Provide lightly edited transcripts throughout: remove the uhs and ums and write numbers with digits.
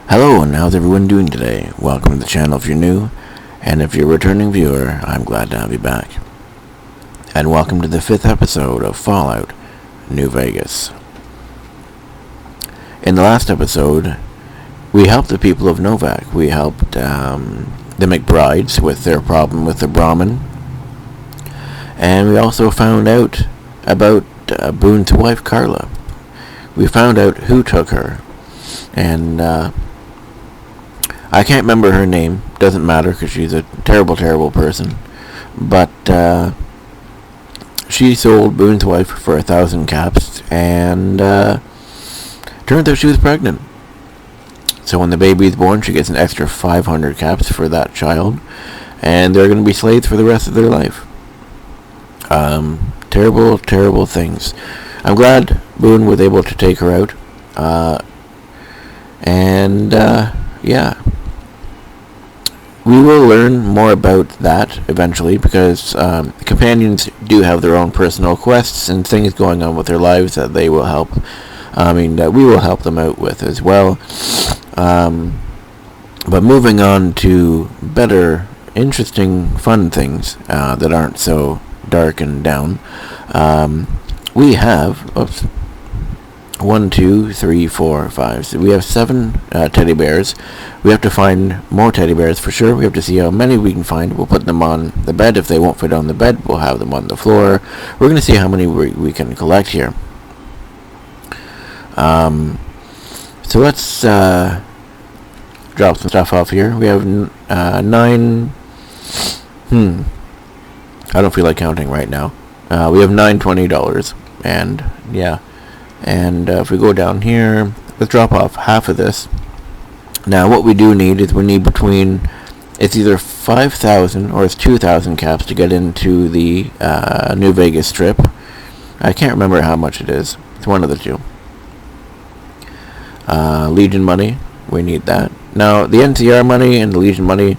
Hello, and how's everyone doing today? Welcome to the channel if you're new, and if you're a returning viewer, I'm glad to have you back. And welcome to the 5th episode of Fallout New Vegas. In the last episode, we helped the people of Novak. We helped the McBrides with their problem with the Brahmin, and we also found out about Boone's wife, Carla. We found out who took her, and I can't remember her name. Doesn't matter because she's a terrible, terrible person. But she sold Boone's wife for 1,000 caps, and turns out she was pregnant. So when the baby's born, she gets an extra 500 caps for that child, and they're going to be slaves for the rest of their life. Terrible, terrible things. I'm glad Boone was able to take her out. Yeah. We will learn more about that eventually because companions do have their own personal quests and things going on with their lives that they will help. That we will help them out with as well. But moving on to better, interesting, fun things that aren't so dark and down. We have 1, 2, 3, 4, 5. So we have 7 teddy bears. We have to find more teddy bears for sure. We have to see how many we can find. We'll put them on the bed. If they won't fit on the bed, we'll have them on the floor. We're going to see how many we can collect here. So let's drop some stuff off here. We have 9. I don't feel like counting right now. We have $9 $20, and yeah. And if we go down here, let's drop off half of this. Now, what we do need is we need between, it's either 5,000 or it's 2,000 caps to get into the New Vegas Strip. I can't remember how much it is. It's one of the two. Legion money, we need that. Now, the NCR money and the Legion money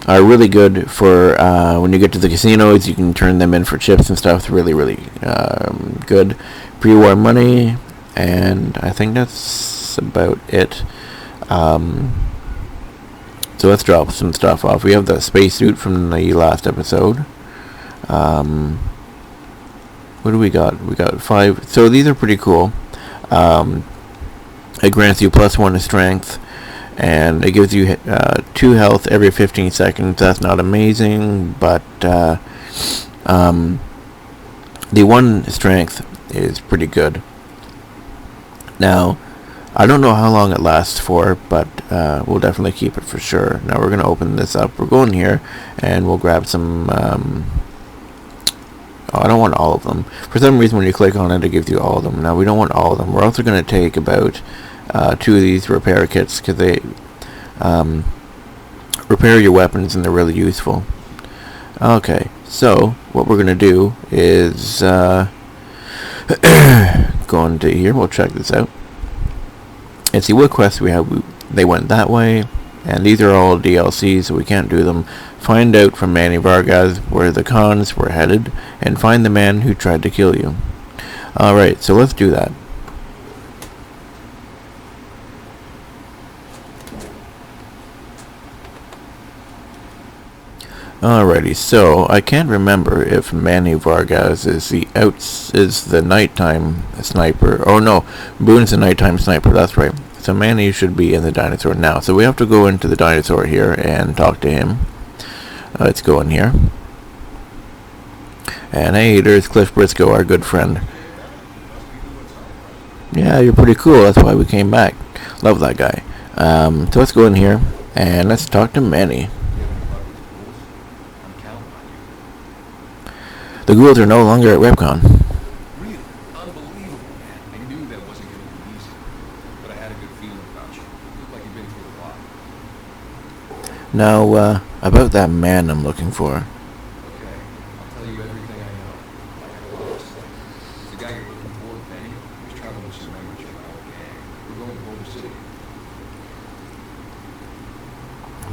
are really good for when you get to the casinos. You can turn them in for chips and stuff. It's really, really good. Pre-war money, and I think that's about it. So let's drop some stuff off. We have the spacesuit from the last episode. What do we got? We got 5. So these are pretty cool. It grants you +1 to strength, and it gives you 2 health every 15 seconds. That's not amazing, but the 1 strength is pretty good. Now, I don't know how long it lasts for, but we'll definitely keep it for sure. Now we're going to open this up. We're going here, and we'll grab some... I don't want all of them. For some reason, when you click on it, it gives you all of them. Now, we don't want all of them. We're also going to take about 2 of these repair kits, because they repair your weapons, and they're really useful. Okay, so what we're going to do is... go into here, we'll check this out and see what quests we have. They went that way, and these are all DLCs, so we can't do them. Find out from Manny Vargas where the cons were headed, and find the man who tried to kill you. Alright, so let's do that. Alrighty, so I can't remember if Manny Vargas is the nighttime sniper. Oh no, Boone's the nighttime sniper, that's right. So Manny should be in the dinosaur now. So we have to go into the dinosaur here and talk to him. Let's go in here. And hey, there's Cliff Briscoe, our good friend. Yeah, you're pretty cool, that's why we came back. Love that guy. So let's go in here and let's talk to Manny. The ghouls are no longer at Webcon. Really? Unbelievable, man. I knew that wasn't going to be easy. But I had a good feeling about you. You look like you've been through a lot. Now, about that man I'm looking for. Okay. I'll tell you everything I know. Like I lost. The guy you're looking for, Benny, was traveling with some members of our gang. We're going to Boulder City.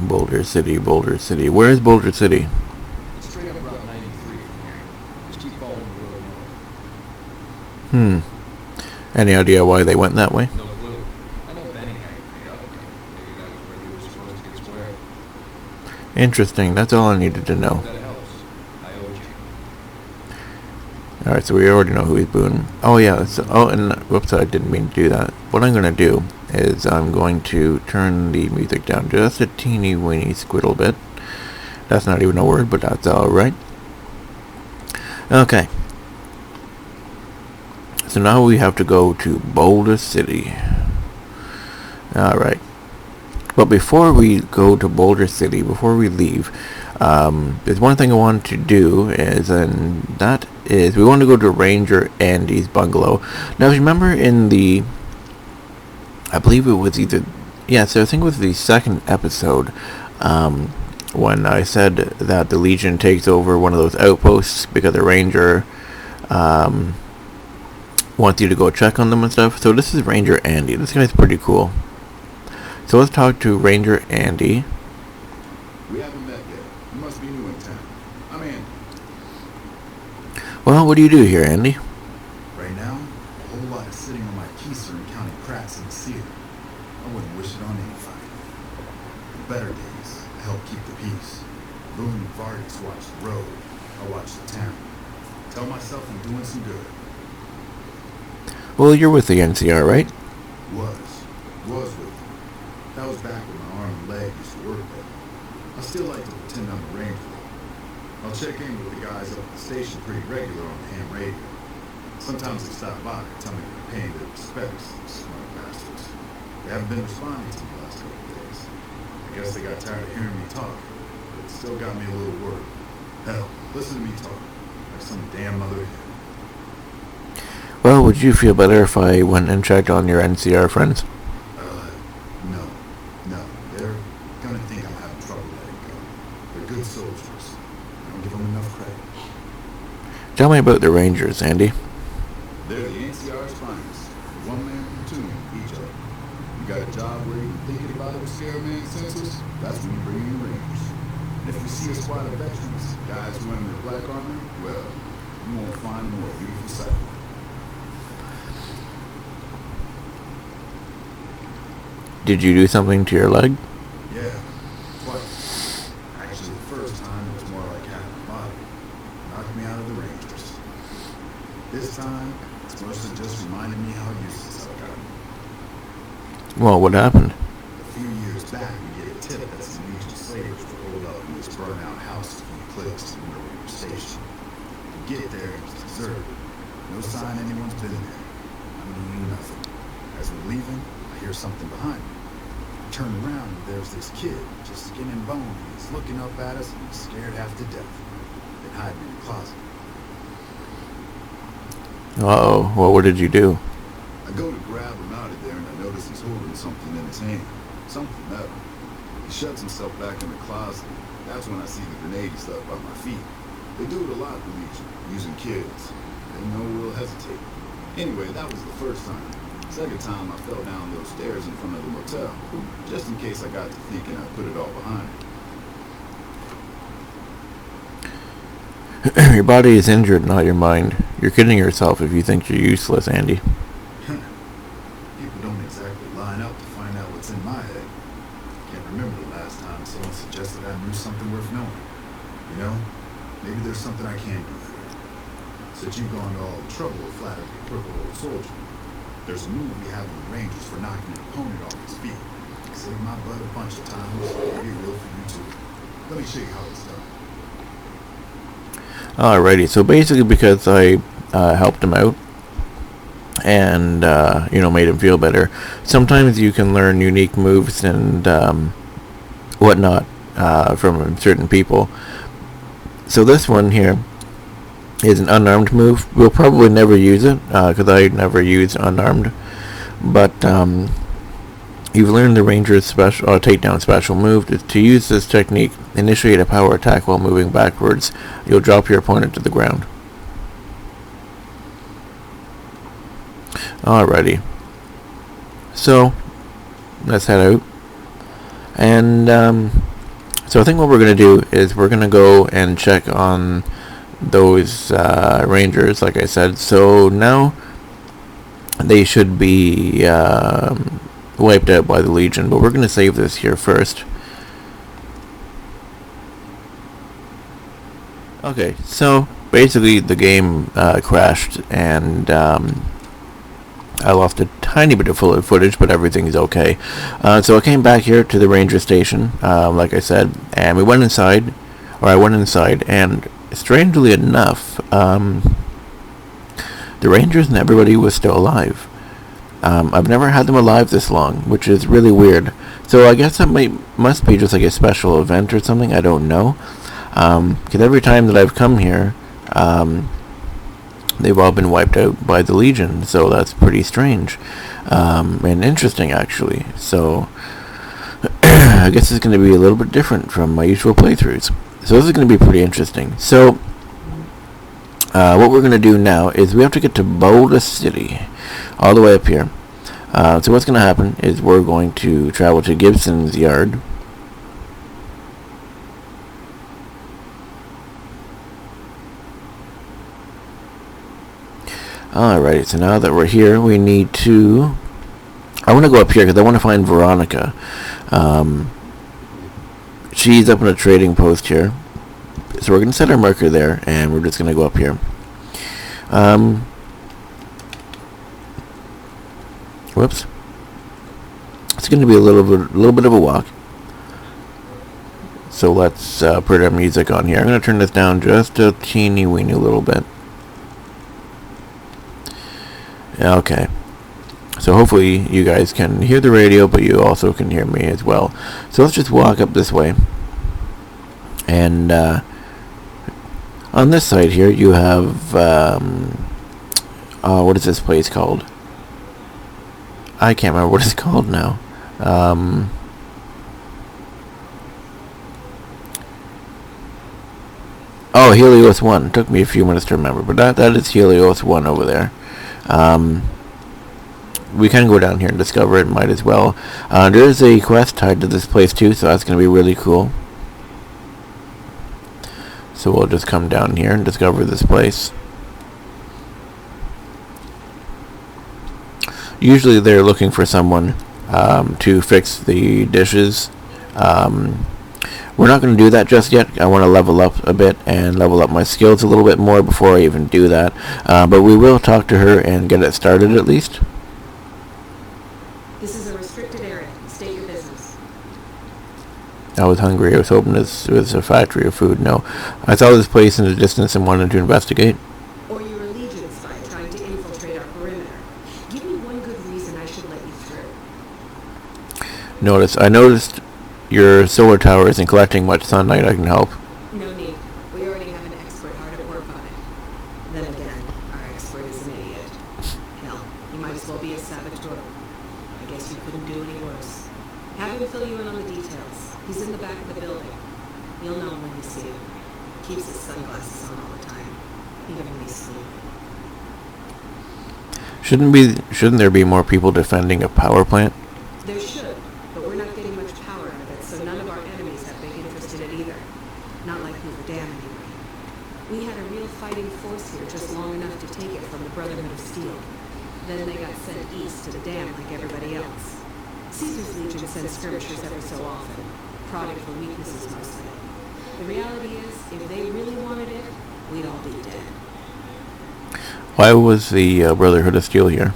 Boulder City, Boulder City. Where is Boulder City? It's straight up Route 93 from here. Just keep following the road north. Any idea why they went that way? No clue. I know Benny had it made up. Maybe Interesting. That's all I needed to know. That helps. I owed you. Alright, so we already know who he's booing. Oh, yeah. And whoops, I didn't mean to do that. What I'm going to do is I'm going to turn the music down just a teeny weeny squiddle bit. That's not even a word, but that's alright. Okay. So now we have to go to Boulder City. Alright. But before we go to Boulder City, before we leave, there's one thing I want to do, and that is we want to go to Ranger Andy's bungalow. Now, if you remember in the, I believe it was either, yeah, so I think it was the second episode, when I said that the Legion takes over one of those outposts because the Ranger wants you to go check on them and stuff. So this is Ranger Andy. This guy's pretty cool. So let's talk to Ranger Andy. We haven't met yet. You must be new in town. I'm Andy. Well, what do you do here, Andy? Right now, a whole lot of sitting on my keister and counting cracks in the ceiling. I wouldn't wish it on anybody. In better days, I help keep the peace. Boone and Vargas watch the road. I watch the town. Tell myself I'm doing some good. Well, you're with the NCR, right? Was with them. That was back when my arm and leg used to work better. I still like to pretend I'm a ranger though. I'll check in with the guys up at the station pretty regular on the ham radio. Sometimes they stop by and tell me they're paying their respects, these smart bastards. They haven't been responding to me the last couple of days. I guess they got tired of hearing me talk, but it still got me a little worried. Hell, listen to me talk, like some damn other hen. Well, would you feel better if I went and checked on your NCR friends? No. They're gonna think I'm having trouble letting go. They're good soldiers. I don't give them enough credit. Tell me about the Rangers, Andy. They're the NCR's finest. One man platoon, each of them. You got a job where you're thinking about it with scare man senses, that's when you bring in the Rangers. And if you see a squad of veterans, guys wearing their black armor, well, you won't find a more beautiful sight. Did you do something to your leg? Yeah, twice. Actually, the first time it was more like having a body. Knocked me out of the Rangers. This time, it's mostly just reminding me how useless I've gotten. Well, what happened? A few years back, we get a tip that some Legion slavers were holed up in this burnt-out house from the cliffs near where we were stationed. We get there, and it's deserted. No sign anyone's been there. I mean, nothing. As we're leaving, I hear something behind me. I turn around, and there's this kid, just skin and bone. He's looking up at us, and he's scared half to death. Been hiding in the closet. Uh-oh. Well, what did you do? I go to grab him out of there, and I notice he's holding something in his hand. Something metal. He shuts himself back in the closet. That's when I see the grenade he left by my feet. They do it a lot, the Legion, using kids. They know we'll hesitate. Anyway, that was the first time. Second time, I fell down those stairs in front of the motel. Just in case I got to thinking I'd put it all behind me. Your body is injured, not your mind. You're kidding yourself if you think you're useless, Andy. People don't exactly line up to find out what's in my head. Can't remember the last time someone suggested I knew something worth knowing. You know, maybe there's something I can do for you. Since you've gone to all the trouble of flattering a crippled old soldier, there's a move we have on the Rangers for knocking an opponent off his feet. Saved my butt a bunch of times. Maybe it will for you too. Let me show you how it's done. Alrighty, so basically because I helped him out and, made him feel better, sometimes you can learn unique moves and whatnot from certain people. So this one here is an unarmed move. We'll probably never use it because I never use unarmed. But you've learned the Ranger's special takedown special move. To use this technique, initiate a power attack while moving backwards. You'll drop your opponent to the ground. Alrighty. So let's head out. And so I think what we're going to do is we're going to go and check on those Rangers, like I said. So now they should be wiped out by the Legion, but we're going to save this here first. Okay, so basically the game crashed, and I lost a tiny bit of footage, but everything's okay. So I came back here to the ranger station, like I said, and we went inside, or I went inside, and strangely enough, the rangers and everybody was still alive. I've never had them alive this long, which is really weird. So I guess that must be just like a special event or something. I don't know. Because every time that I've come here, they've all been wiped out by the Legion. So that's pretty strange and interesting, actually. So I guess it's going to be a little bit different from my usual playthroughs. So this is going to be pretty interesting. So what we're going to do now is we have to get to Boulder City, all the way up here. So what's going to happen is we're going to travel to Gibson's yard. Alright, so now that we're here, we need to... I want to go up here because I want to find Veronica. She's up in a trading post here. So we're going to set our marker there, and we're just going to go up here. Whoops. It's going to be a little bit of a walk. So let's put our music on here. I'm going to turn this down just a teeny weeny little bit. Okay. So hopefully you guys can hear the radio, but you also can hear me as well. So let's just walk up this way. And on this side here, you have... what is this place called? I can't remember what it's called now. Oh, Helios 1. Took me a few minutes to remember, but that is Helios 1 over there. We can go down here and discover it, might as well. There is a quest tied to this place too, so that's going to be really cool. So we'll just come down here and discover this place. Usually they're looking for someone to fix the dishes. We're not going to do that just yet. I want to level up a bit and level up my skills a little bit more before I even do that. But we will talk to her and get it started at least. This is a restricted area. State your business. I was hungry. I was hoping this was a factory of food. No. I saw this place in the distance and wanted to investigate. Or you're a Legion spy trying to infiltrate our perimeter. Give me one good reason I should let you through. I noticed your solar tower isn't collecting much sunlight. I can help. No need. We already have an expert hard at work on it. Then again, our expert is an idiot. Hell, he might as well be a saboteur. I guess you couldn't do any worse. Have him fill you in on the details. He's in the back of the building. You'll know him when you see him. Keeps his sunglasses on all the time, even when he's asleep. Shouldn't there be more people defending a power plant? There should, but we're not getting much power out of it, so none of our enemies have big interest in it either. Not like Hoover Dam, anyway. We had a real fighting force here just long enough to take it from the Brotherhood of Steel. Then they got sent east to the dam like everybody else. Caesar's Legion sends skirmishers every so often, prodding for weaknesses mostly. The reality is, if they really wanted it, we'd all be dead. Why was the Brotherhood of Steel here?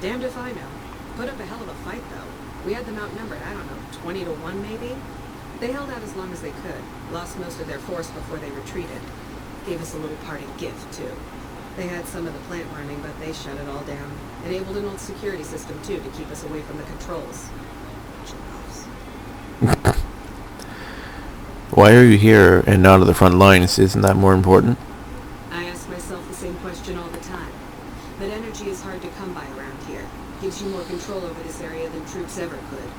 Damned if I know. Put up a hell of a fight, though. We had them outnumbered, I don't know, 20 to 1 maybe? They held out as long as they could, lost most of their force before they retreated. Gave us a little parting gift, too. They had some of the plant running, but they shut it all down. Enabled an old security system, too, to keep us away from the controls. Why are you here and not at the front lines? Isn't that more important? I ask myself the same question all the time. But energy is hard to come by around here. Gives you more control over this area than troops ever could.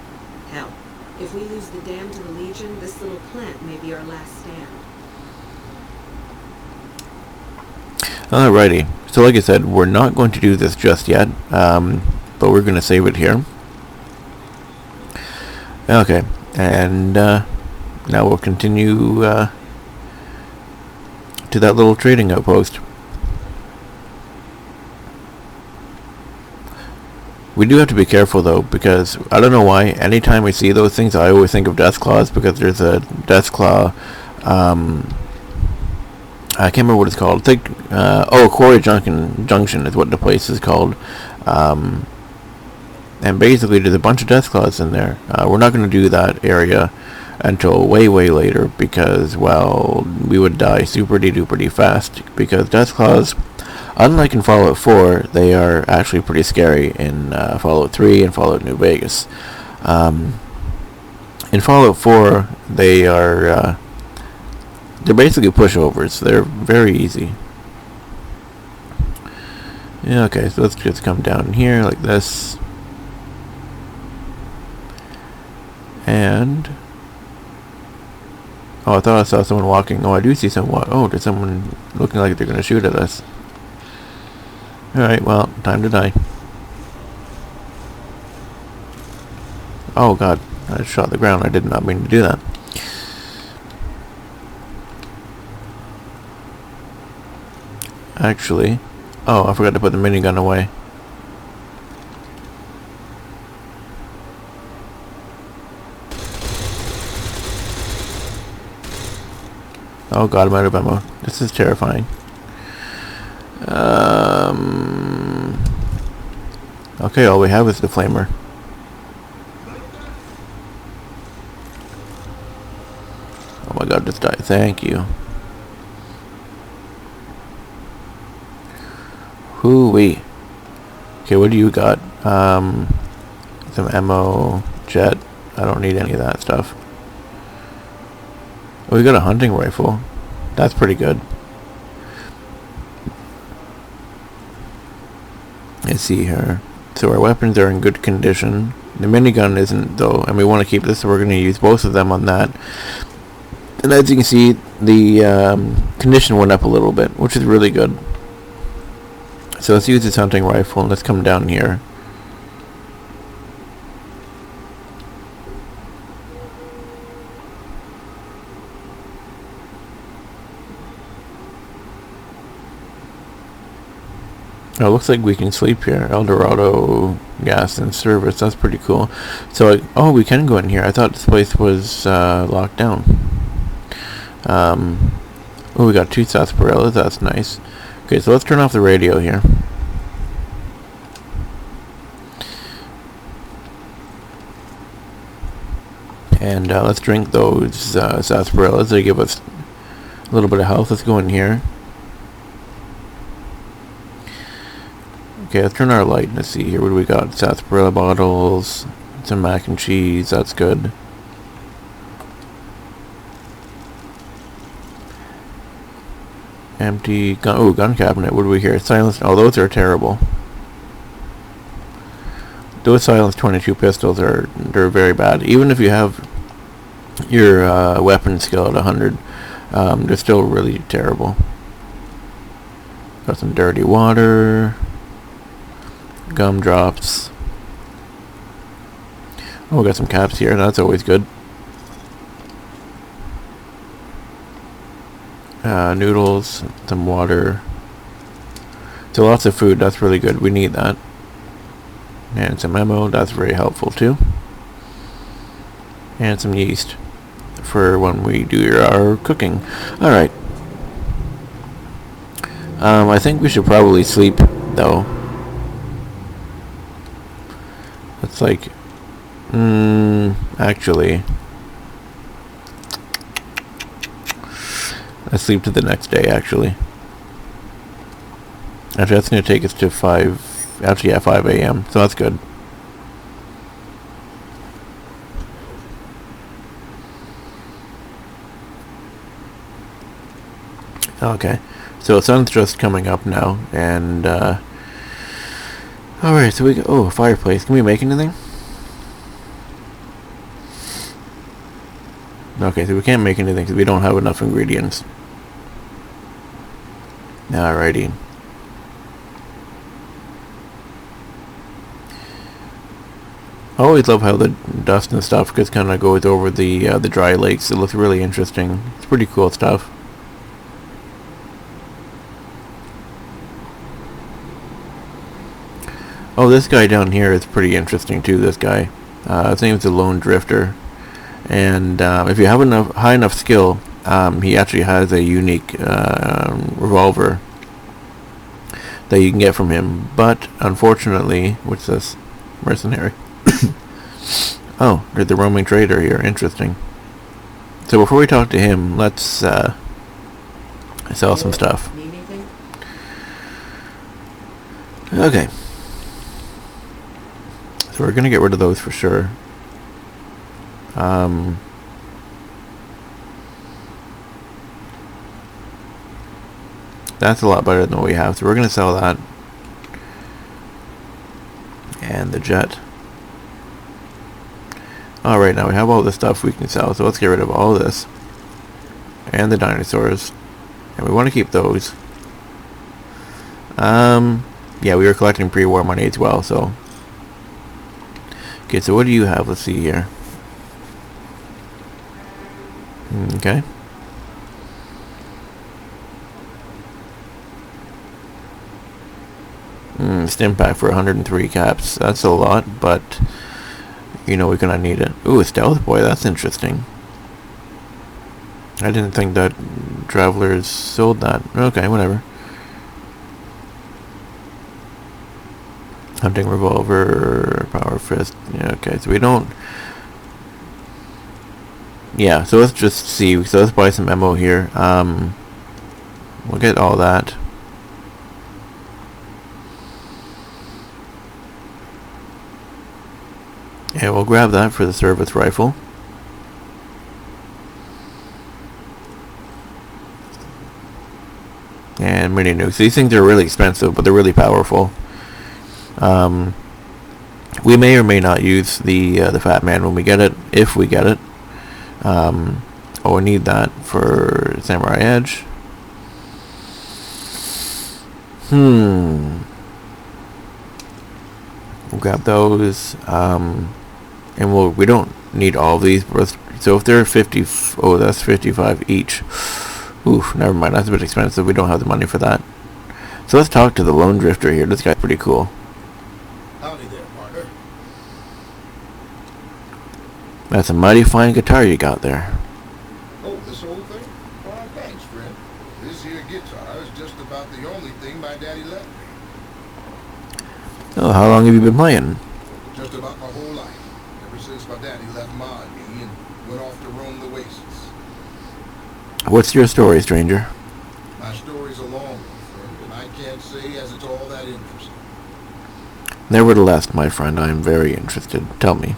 Hell, if we lose the dam to the Legion, this little plant may be our last stand. Alrighty. So like I said, we're not going to do this just yet, but we're going to save it here. Okay, and now we'll continue to that little trading outpost. We do have to be careful though, because I don't know why, anytime we see those things I always think of Deathclaws, because there's a Deathclaw I can't remember what it's called. I think, Quarry Junction is what the place is called. Um, and basically there's a bunch of death claws in there. We're not going to do that area until way, way later because, well, we would die super-duper fast because death claws, unlike in Fallout 4, they are actually pretty scary in Fallout 3 and Fallout New Vegas. In Fallout 4, they're basically pushovers. They're very easy. Yeah, okay, so let's just come down here like this. And... oh, I thought I saw someone walking. Oh, I do see someone. Oh, there's someone looking like they're going to shoot at us. Alright, well, time to die. Oh, God. I just shot the ground. I did not mean to do that. Actually... oh, I forgot to put the minigun away. Oh god, I'm out of ammo. This is terrifying. Okay, all we have is the flamer. Oh my god, just died. Thank you. Hoo-wee. Okay, what do you got? Some ammo, jet. I don't need any of that stuff. Oh, we got a hunting rifle. That's pretty good. Let's see here. So our weapons are in good condition. The minigun isn't though, and we want to keep this, so we're going to use both of them on that. And as you can see, the condition went up a little bit, which is really good. So let's use this hunting rifle and let's come down here. Oh, it looks like we can sleep here. El Dorado gas and service. That's pretty cool. So, oh, we can go in here. I thought this place was locked down. Oh, we got 2 sarsaparillas. That's nice. Okay, so let's turn off the radio here. And let's drink those sarsaparillas. They give us a little bit of health. Let's go in here. Okay, let's turn our light. Let's see here. What do we got? Sarsaparilla bottles, some mac and cheese. That's good. Empty gun. Oh, gun cabinet. What do we hear? Silenced. Oh, those are terrible. Those silenced 22 pistols they're very bad. Even if you have your weapon skill at 100, they're still really terrible. Got some dirty water. Gumdrops. Oh, we got some caps here. That's always good. Noodles, some water. So lots of food. That's really good. We need that. And some ammo. That's very helpful too. And some yeast for when we do our cooking. All right. I think we should probably sleep though. It's like, actually, let's sleep to the next day, actually. Actually, that's going to take us to 5 a.m., so that's good. Okay, so the sun's just coming up now, and, alright, so we go. Oh, fireplace. Can we make anything? Okay, so we can't make anything because we don't have enough ingredients. Alrighty. I always love how the dust and stuff just kind of goes over the dry lakes. It looks really interesting. It's pretty cool stuff. Oh, this guy down here is pretty interesting too, this guy. His name's the Lone Drifter. And if you have high enough skill, he actually has a unique revolver that you can get from him. But unfortunately, what's this? Mercenary. Oh, there's the roaming trader here. Interesting. So before we talk to him, let's sell some stuff. Need anything? Okay. So we're gonna get rid of those for sure. That's a lot better than what we have, so we're gonna sell that. And the jet. Alright, now we have all this stuff we can sell, so let's get rid of all this. And the dinosaurs. And we want to keep those. Yeah, we were collecting pre-war money as well, so... Okay, so what do you have? Let's see here. Okay. Stim pack for 103 caps. That's a lot, but... You know we're gonna need it. Ooh, a stealth boy, that's interesting. I didn't think that Travelers sold that. Okay, whatever. Hunting revolver, power fist. Yeah, okay, so we don't... Yeah, so let's just see. So let's buy some ammo here. We'll get all that. And we'll grab that for the service rifle. And mini nukes. These things are really expensive, but they're really powerful. We may or may not use the Fat Man when we get it, if we get it. Oh, we need that for Samurai Edge. We'll grab those. And we don't need all of these. So if they're 50, oh, that's 55 each. Oof, never mind. That's a bit expensive. We don't have the money for that. So let's talk to the Lone Drifter here. This guy's pretty cool. Howdy there, partner. That's a mighty fine guitar you got there. Oh, this old thing? Why, thanks, friend. This here guitar is just about the only thing my daddy left me. Oh, how long have you been playing? Just about my whole life. Ever since my daddy left Ma and me and went off to roam the wastes. What's your story, stranger? My story's a long one, friend, and I can't say as it's all that interesting. Nevertheless, my friend, I am very interested. Tell me.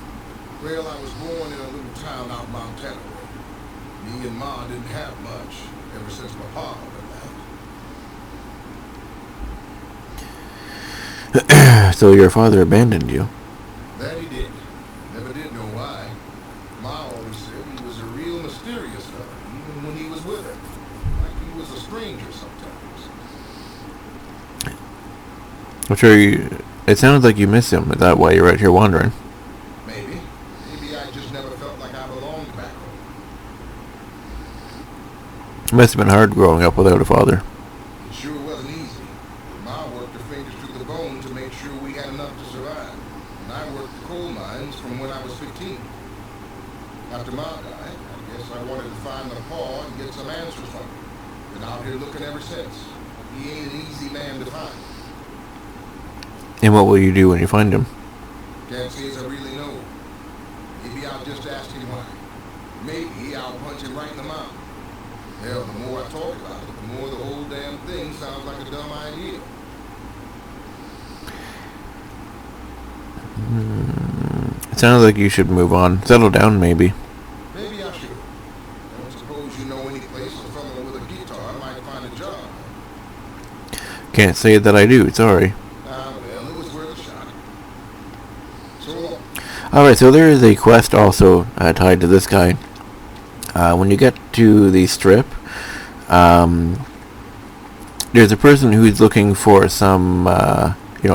Well, I was born in a little town out Montana. Me and Ma didn't have much ever since my pa left. So your father abandoned you? That he did. Never did know why. Ma always said he was a real mysterious fellow, even when he was with her. Like he was a stranger sometimes. I'm sure you... It sounds like you miss him. Is that why you're out here wandering? Maybe. Maybe I just never felt like I belonged back home. It must have been hard growing up without a father. It sure wasn't easy. Ma worked her fingers to the bone to make sure we had enough to survive. And I worked the coal mines from when I was 15. After Ma died, I guess I wanted to find my pa and get some answers from him. Been out here looking ever since. He ain't an easy man to find. And what will you do when you find him? Can't say as I really know. Maybe I'll just ask him why. Maybe I'll punch him right in the mouth. Hell, the more I talk about it, the more the whole damn thing sounds like a dumb idea. It sounds like you should move on. Settle down, maybe. Maybe I should. I don't suppose you know any place a fellow with a guitar might find a job. Can't say that I do. Sorry. Well, it was worth a shot. So long. Alright, so there is a quest also tied to this guy. When you get to the strip, there's a person who's looking for some,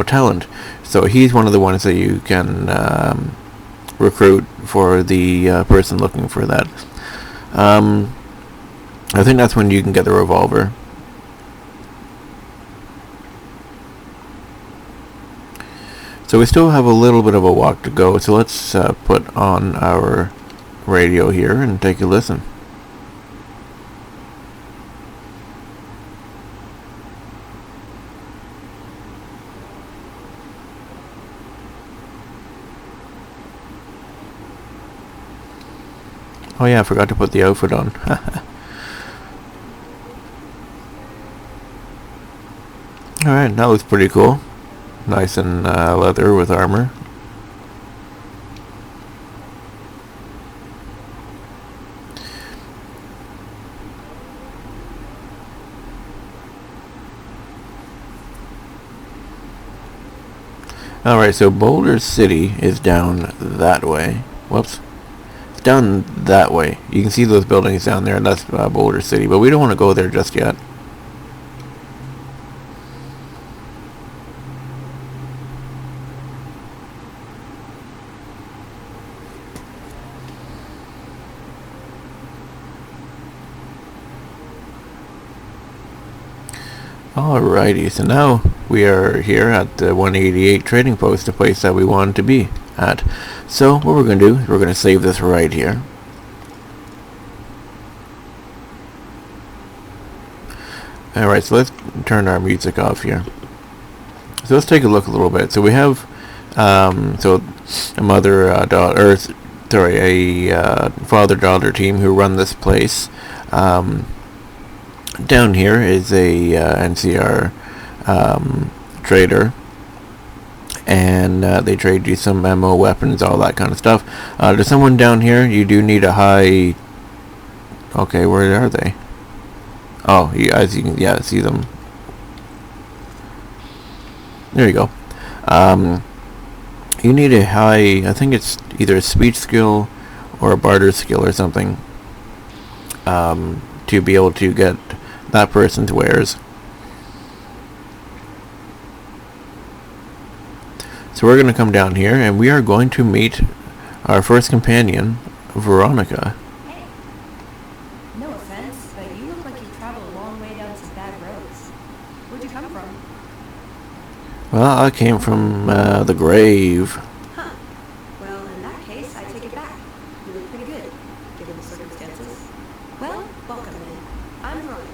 talent. So he's one of the ones that you can recruit for the person looking for that. I think that's when you can get the revolver. So we still have a little bit of a walk to go, so let's put on our radio here and take a listen. Oh yeah, I forgot to put the outfit on. Alright, that looks pretty cool. Nice and leather with armor. Alright, so Boulder City is down that way. Whoops. It's down that way. You can see those buildings down there, and that's Boulder City, but we don't want to go there just yet. Alrighty, so now we are here at the 188 trading post, the place that we wanted to be at. So what we're going to do is we're going to save this right here. Alright, so let's turn our music off here. So let's take a look a little bit. So we have so a father-daughter team who run this place. Down here is a NCR trader, and they trade you some ammo, weapons, all that kind of stuff. There's someone down here. You do need a high... Okay, where are they? Oh, as you can, see them. There you go. You need a high... I think it's either a speech skill or a barter skill or something, to be able to get that person's wares. So we're going to come down here and we are going to meet our first companion, Veronica. Hey, no offense, but you look like you've traveled a long way down some bad roads. Where'd you come from? Well, I came from the grave. Huh. Well, in that case, I take it back. You look pretty good, given the circumstances. Well, welcome in. I'm Veronica.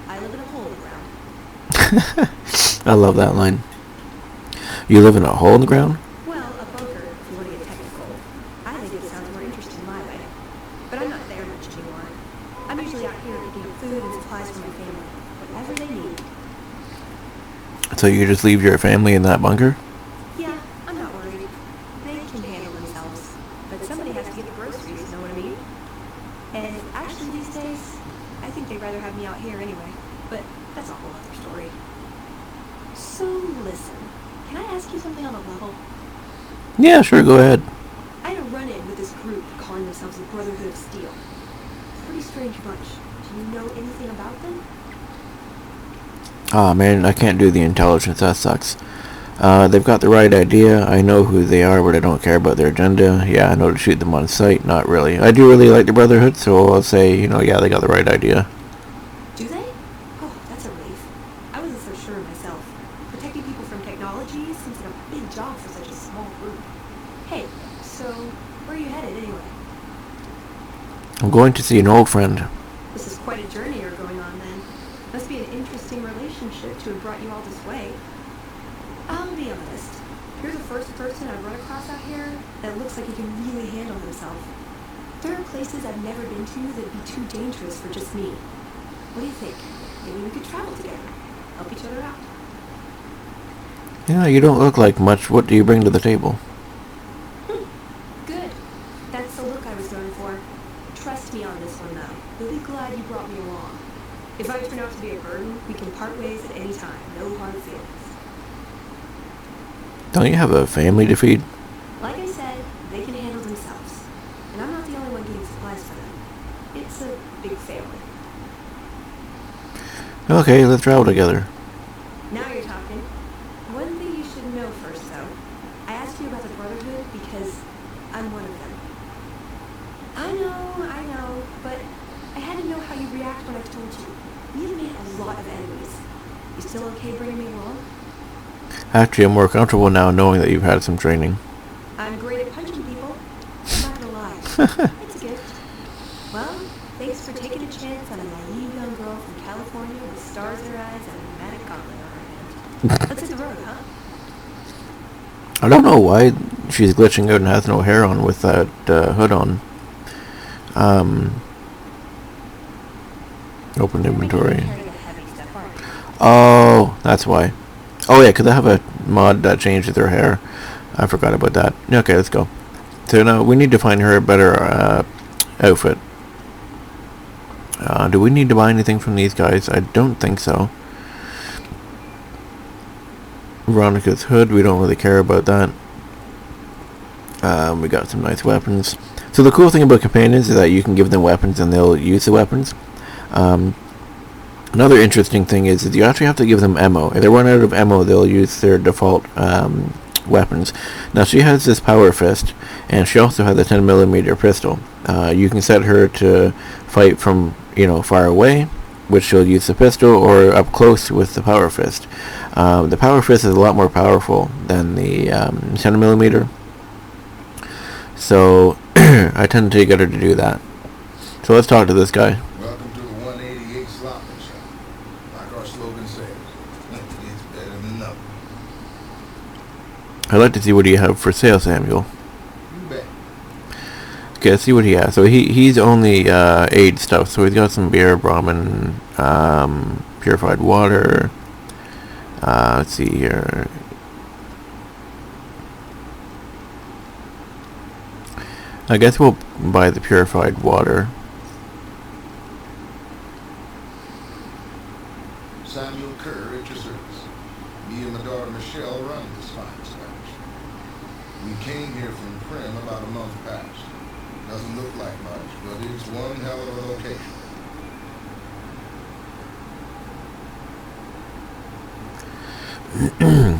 I live in a hole in the ground. I love that line. You live in a hole in the ground? Well, a bunker, if you want to get technical. I think it sounds more interesting my way. But I'm not there much anymore. I'm usually out here picking up food and supplies for my family. Whatever they need. So you just leave your family in that bunker? Yeah, I'm not worried. They can handle themselves. But somebody has to get the groceries, you know what I mean? And actually these days, I think they'd rather have me out here anyway. But that's a whole other story. So listen, can I ask you something on a level? Yeah, sure, go ahead. I had a run-in with this group calling themselves the Brotherhood of Steel. Pretty strange bunch. Do you know anything about them? Aw, man, I can't do the intelligence, that sucks. They've got the right idea. I know who they are, but I don't care about their agenda. Yeah, I know to shoot them on sight. Not really. I do really like the Brotherhood, so I'll say, yeah, they got the right idea. Do they? Oh, that's a relief. I wasn't so sure myself. Protecting people from technology seems like a big job for such a small group. Hey, so where are you headed anyway? I'm going to see an old friend. This is quite a journey you're going on then. Must be an interesting relationship to have brought you all this way. I'll be honest. You're the first person I've run across out here that looks like he can really handle himself. There are places I've never been to that'd be too dangerous for just me. What do you think? Maybe we could travel together. Help each other out. Yeah, you don't look like much. What do you bring to the table? Good. That's the look I was going for. Trust me on this one, though. You'll be glad you brought me along. If I turn out to be a burden, we can part ways at any time. No hard feelings. Don't you have a family to feed? Like I said, they can handle themselves. And I'm not the only one getting supplies for them. It's a big family. Okay, let's travel together. Now you're talking. One thing you should know first, though. I asked you about the Brotherhood because I'm one of them. I know, but I had to know how you'd react when I told you. We've made a lot of enemies. You still okay bringing me along? Actually, I'm more comfortable now knowing that you've had some training. I'm great at punching people. I'm not gonna lie. It's a gift. Well, thanks for taking a chance on a naive young girl from California with stars in her eyes and a pneumatic gauntlet on her hand. Let's hit the road, huh? I don't know why she's glitching out and has no hair on with that hood on. Open You're making me inventory. carry the heavy stuff, aren't you? Oh, that's why. Oh yeah, because I have a mod that changes their hair. I forgot about that. Okay, let's go. So now we need to find her a better outfit. Do we need to buy anything from these guys? I don't think so. Veronica's hood, we don't really care about that. We got some nice weapons. So the cool thing about companions is that you can give them weapons and they'll use the weapons. Another interesting thing is that you actually have to give them ammo. If they run out of ammo, they'll use their default weapons. Now she has this power fist, and she also has a 10mm pistol. You can set her to fight from far away, which she'll use the pistol, or up close with the power fist. The power fist is a lot more powerful than the 10mm, so I tend to get her to do that. So let's talk to this guy. Welcome to the 188 slot shop. Like our slogan says, it's better than nothing. I'd like to see what you have for sale, Samuel. You bet. Okay, let's see what he has. So he's only aid stuff. So he's got some beer, Brahmin, purified water. Let's see here. I guess we'll buy the purified water. Samuel Kerr at your service. Me and my daughter Michelle run this fine establishment. We came here from Prim about a month past. Doesn't look like much, but it's one hell of a location.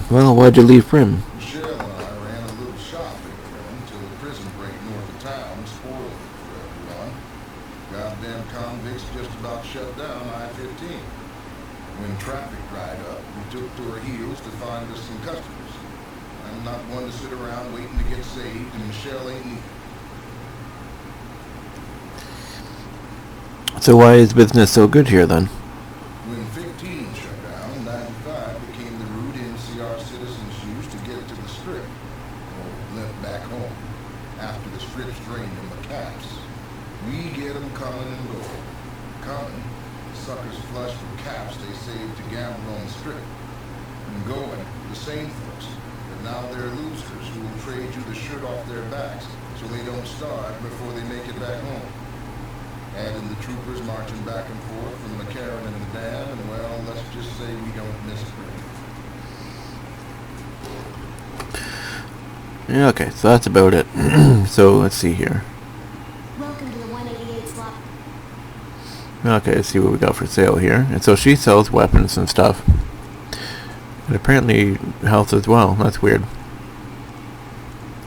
Well, why'd you leave Prim? Michelle and I ran a little shop in Prim until the prison break north of town spoiled it for everyone. Goddamn convicts just about shut down I-15. When traffic dried up, we took to our heels to find us some customers. I'm not one to sit around waiting to get saved, and Michelle ain't neither. So why is business so good here then? When 15 shut down, 95 became the route NCR citizens used to get to the Strip, or limp back home. After the Strip's drained them of caps, we get them coming and going. Coming, suckers flush from caps they saved to gamble on the Strip. And going, the same folks, but now they're losers who will trade you the shirt off their backs so they don't starve before they make it back home. Adding the troopers marching back and forth from McCarran and the dam, and well, let's just say we don't miss it. Yeah, okay, so that's about it. So let's see here. Welcome to the 188 slot. Okay, let's see what we got for sale here. And so she sells weapons and stuff. And apparently health as well. That's weird.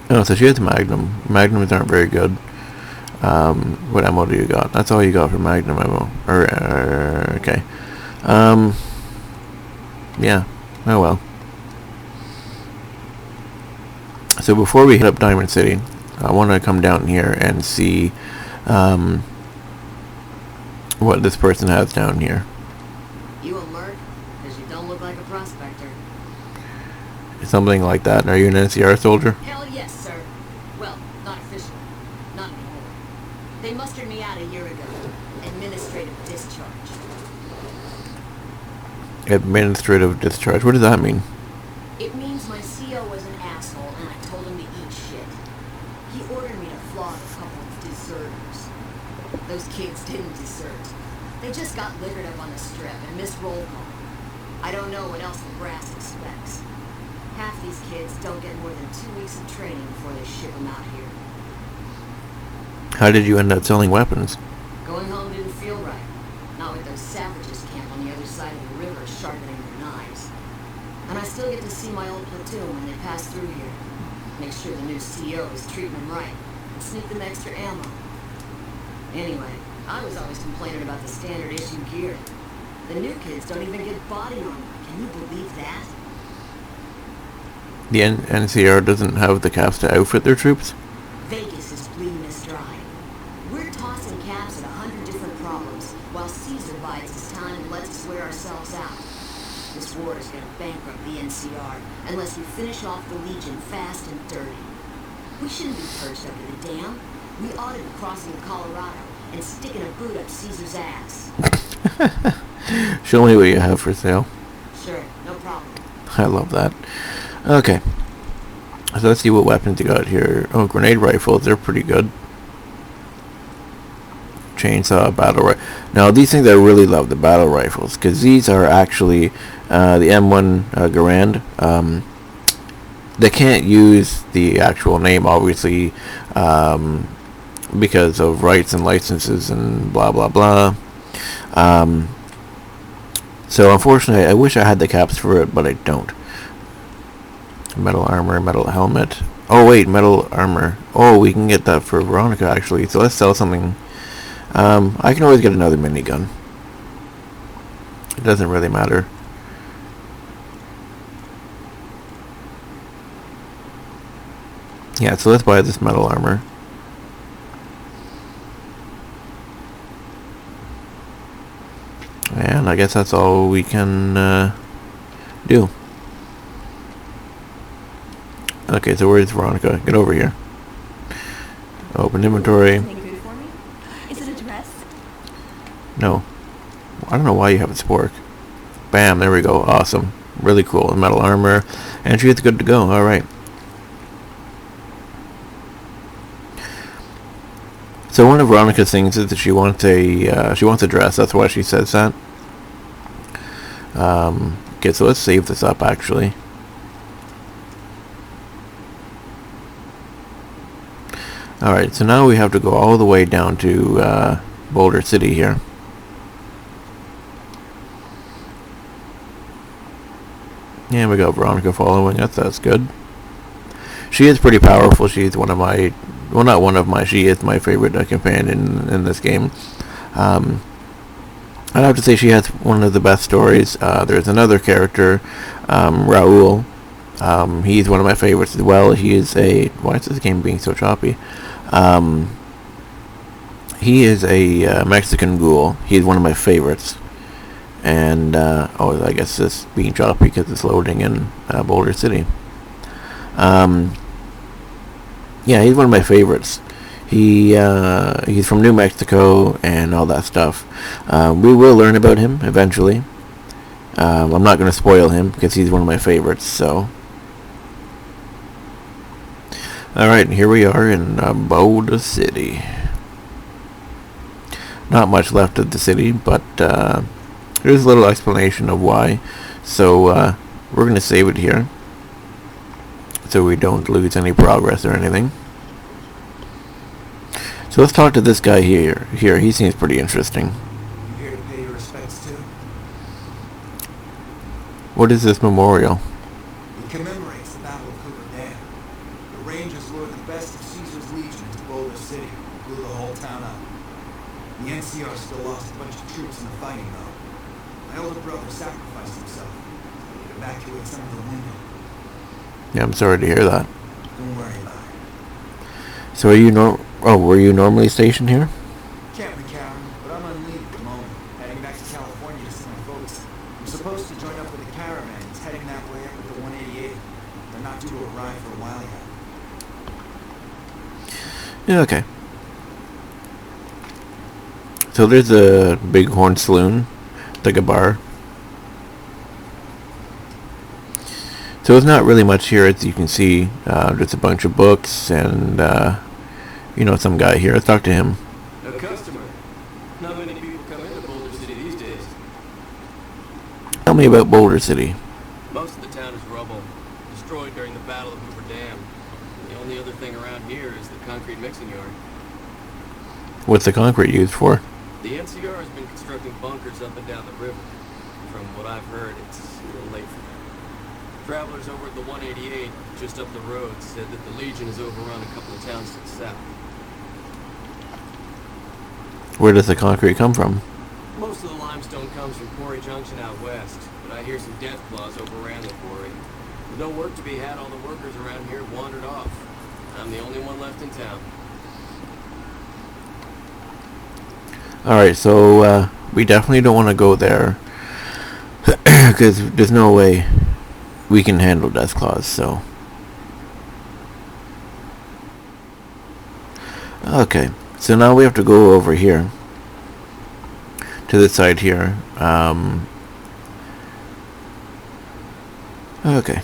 Oh, so she has Magnum. Magnums aren't very good. What ammo do you got? That's all you got for Magnum ammo. Okay. Yeah. Oh well. So before we hit up Diamond City, I want to come down here and see what this person has down here. You a merc? Because you don't look like a prospector. Something like that. Are you an NCR soldier? Hell yes, sir. Well, not officially. Not anymore. They mustered me out a year ago. Administrative discharge. Administrative discharge. What does that mean? It means my CO was an asshole and I told him to eat shit. He ordered me to flog a couple of deserters. Those kids didn't desert. They just got liquored up on the Strip and missed roll call. I don't know what else the brass expects. Half these kids don't get more than 2 weeks of training before they ship them out here. How did you end up selling weapons? Going home didn't feel right. Not with those savages camped on the other side of the river sharpening their knives. And I still get to see my old platoon when they pass through here. Make sure the new CO is treating them right and sneak them extra ammo. Anyway, I was always complaining about the standard issue gear. The new kids don't even get body armor. Can you believe that? The NCR doesn't have the caps to outfit their troops? Vegas is bleeding us dry. We're tossing caps at 100 different problems, while Caesar bides his time and lets us wear ourselves out. This war is going to bankrupt the NCR unless we finish off the Legion fast and dirty. We shouldn't be perched up in the dam. We ought to be crossing the Colorado and sticking a boot up Caesar's ass. Show me what you have for sale. Sure, no problem. I love that. Okay. So let's see what weapons you got here. Oh, grenade rifles. They're pretty good. Chainsaw, battle rifle. Now, these things I really love, the battle rifles, because these are actually the M1 Garand. They can't use the actual name, obviously, because of rights and licenses and blah, blah, blah. So, unfortunately, I wish I had the caps for it, but I don't. Metal armor, metal helmet. Oh, wait, metal armor. Oh, we can get that for Veronica, actually. So, let's sell something. I can always get another minigun. It doesn't really matter. Yeah, so let's buy this metal armor. And I guess that's all we can do. Okay, so where's Veronica? Get over here. Open inventory. Anything good for me? Is it a dress? No. I don't know why you have a spork. Bam, there we go. Awesome. Really cool. Metal armor. And she's good to go. Alright. So one of Veronica's things is that she wants a dress. That's why she says that. Okay, so let's save this up actually. Alright, so now we have to go all the way down to Boulder City here. Yeah, we got Veronica following us. That's good. She is pretty powerful. She's one of my... Well, not one of my... She is my favorite companion in this game. I'd have to say she has one of the best stories. There's another character, Raul. He's one of my favorites as well. He is a... Why is this game being so choppy? He is a Mexican ghoul. He's one of my favorites. And, oh, I guess this being choppy because it's loading in Boulder City. Yeah, he's one of my favorites. He's from New Mexico and all that stuff. We will learn about him eventually. I'm not going to spoil him because he's one of my favorites, so... Alright, here we are in Boulder City. Not much left of the city, but there's a little explanation of why. So we're going to save it here, so we don't lose any progress or anything. So let's talk to this guy here. He seems pretty interesting. You here to pay your respects too? What is this memorial? It commemorates the Battle of Hoover Dam. The Rangers lured the best of Caesar's legion into Boulder City, blew the whole town up. The NCR still lost a bunch of troops in the fighting, though. My older brother sacrificed himself. He evacuated some of the wounded. Yeah, I'm sorry to hear that. Don't worry about it. So were you normally stationed here? Can't recount, but I'm on leave at the moment, heading back to California to see my folks. I'm supposed to join up with a caravan that's heading that way up with the 188. They're not due to arrive for a while yet. Yeah, okay. So there's a Bighorn Saloon, like a bar. So there's not really much here, as you can see. Just a bunch of books and, some guy here. Let's talk to him. A customer. Not many people come into Boulder City these days. Tell me about Boulder City. Most of the town is rubble, destroyed during the Battle of Hoover Dam. The only other thing around here is the concrete mixing yard. What's the concrete used for? The NCR has been constructing bunkers up and down the river. From what I've heard, it's a little late for them. Travelers over at the 188, just up the road, said that the Legion has overrun a couple of towns to the south. Where does the concrete come from? Most of the limestone comes from Quarry Junction out west, but I hear some death claws overran the quarry. With no work to be had, all the workers around here have wandered off. I'm the only one left in town. Alright, so we definitely don't want to go there. Because there's no way we can handle death claws, so... Okay, so now we have to go over here to this side here. Okay.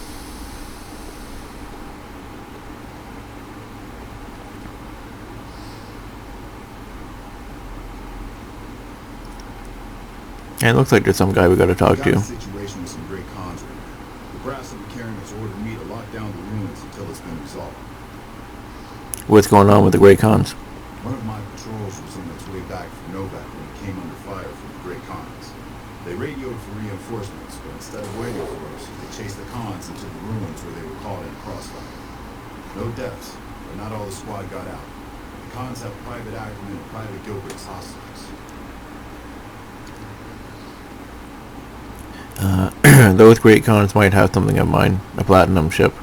And it looks like there's some guy we gotta talk Got a to. situation with some great cons right now. The brass of the Cairn has ordered me to lock down the ruins until it's been resolved. What's going on with the Great Khans? One of my patrols was on its way back from Novak when it came under fire from the Great Khans. They radioed for reinforcements, but instead of waiting for us, they chased the Khans into the ruins where they were caught in a crossfire. No deaths, but not all the squad got out. The Khans have Private Ackerman and Private Gilbert as hostages. Those Great Khans might have something in mind. A platinum ship.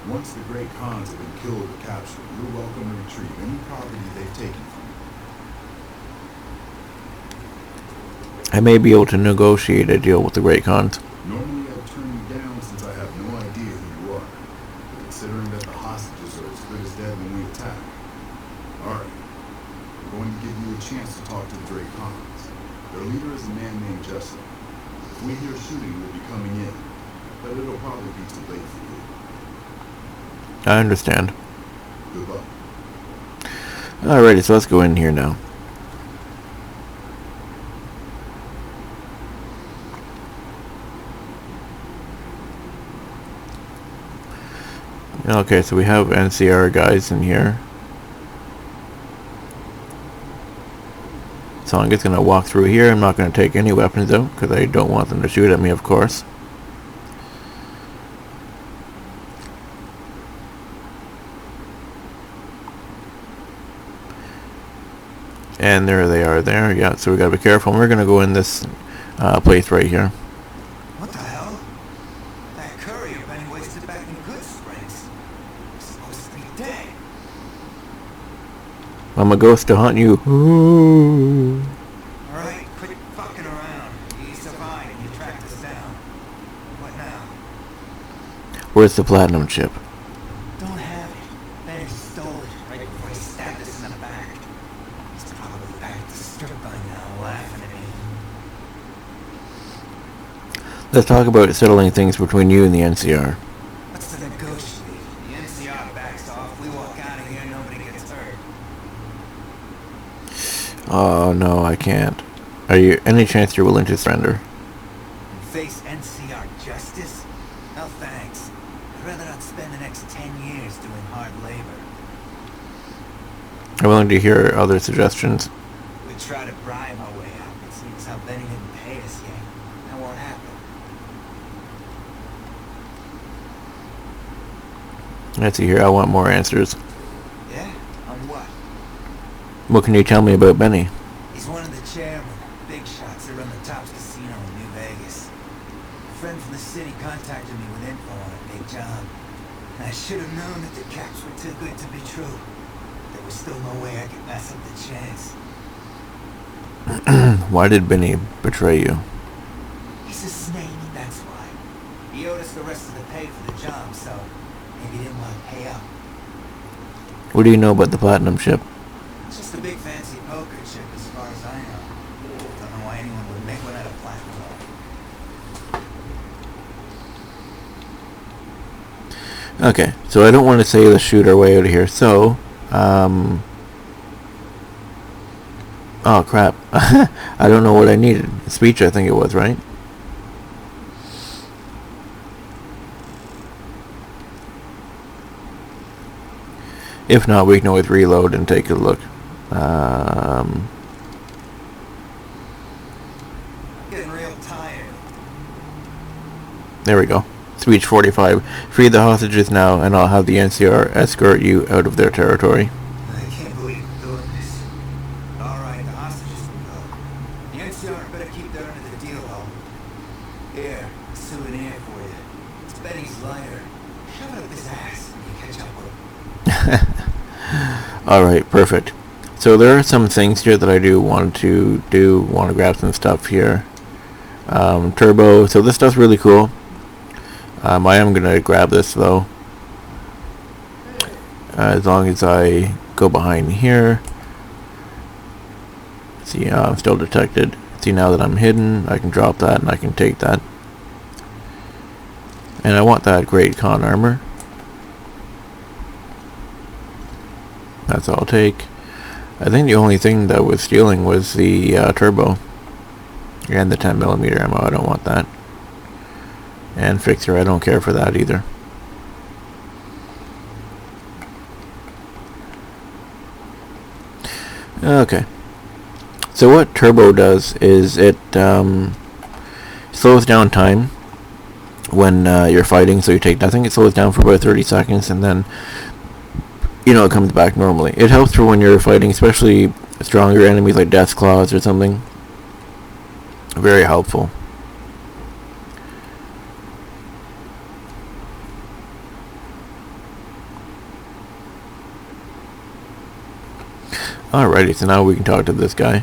Once the Great Khans have been killed or captured, you're welcome to retrieve any property they've taken from you. I may be able to negotiate a deal with the Great Khans. Normally I'd turn you down since I have no idea who you are. But considering that the hostages are as good as dead when we attack. Alright. I'm going to give you a chance to talk to the Great Khans. Their leader is a man named Jessup. If we hear shooting, we'll be coming in. But it'll probably be too late for you. I understand. Good luck. Alrighty, so let's go in here now. Okay, so we have NCR guys in here. So I'm just going to walk through here. I'm not going to take any weapons out because I don't want them to shoot at me, of course. And there they are there. Yeah, so we got to be careful. And we're going to go in this place right here. What the hell? That courier Benny wasted back in Good Springs. He's supposed to be dead. I'm a ghost to hunt you. Ooh. Alright, quit fucking around. You survived and you tracked us down. What now? Where's the platinum chip? Don't have it. Benny stole it right before he stabbed us in the back. He's probably back at the strip by now, laughing at me. Let's talk about settling things between you and the NCR. What's to negotiate? The NCR backs off, we walk out of here, nobody gets hurt. Oh no, I can't. Are you any chance you're willing to surrender? And face NCR justice? No thanks. I'd rather not spend the next 10 years doing hard labor. I'm willing to hear other suggestions. We try to bribe our way out. It seems how Benny didn't pay us yet. That won't happen. Let's see here. I want more answers. Yeah? On what? What can you tell me about Benny? He's one of the chairmen, big shots that run the Tops Casino in New Vegas. A friend from the city contacted me with info on a big job. And I should have known that the caps were too good to be true. There was still no way I could pass up the chance. Why did Benny betray you? He's a snake, that's why. He owed us the rest of the pay for the job, so maybe he didn't want to pay up. What do you know about the platinum ship? It's just a big fancy poker chip as far as I know. Don't know why anyone would make one out of platinum. Okay, so I don't want to say let's shoot our way out of here, so, oh crap. I don't know what I needed. Speech, I think it was, right? If not, we can always reload and take a look. Getting real tired. There we go. Speech 45. Free the hostages now, and I'll have the NCR escort you out of their territory. I can't believe we're doing this. Alright, the hostages can go. The NCR better keep their end of the deal, though. Here, a souvenir for you. It's Benny's lighter. Shove it up his ass and you catch up with him. Alright, perfect. So there are some things here that I want to grab some stuff here. Turbo, so this stuff's really cool. I am going to grab this though. As long as I go behind here. See, I'm still detected. See, now that I'm hidden, I can drop that and I can take that. And I want that Great Con armor. That's all I'll take. I think the only thing that was stealing was the turbo. And the 10mm ammo, I don't want that. And Fixer, I don't care for that either. Okay. So what turbo does is it slows down time when you're fighting, so you take nothing. It slows down for about 30 seconds and then, you know, it comes back normally. It helps for when you're fighting, especially stronger enemies like Death's Claws or something. Very helpful. Alrighty, so now we can talk to this guy.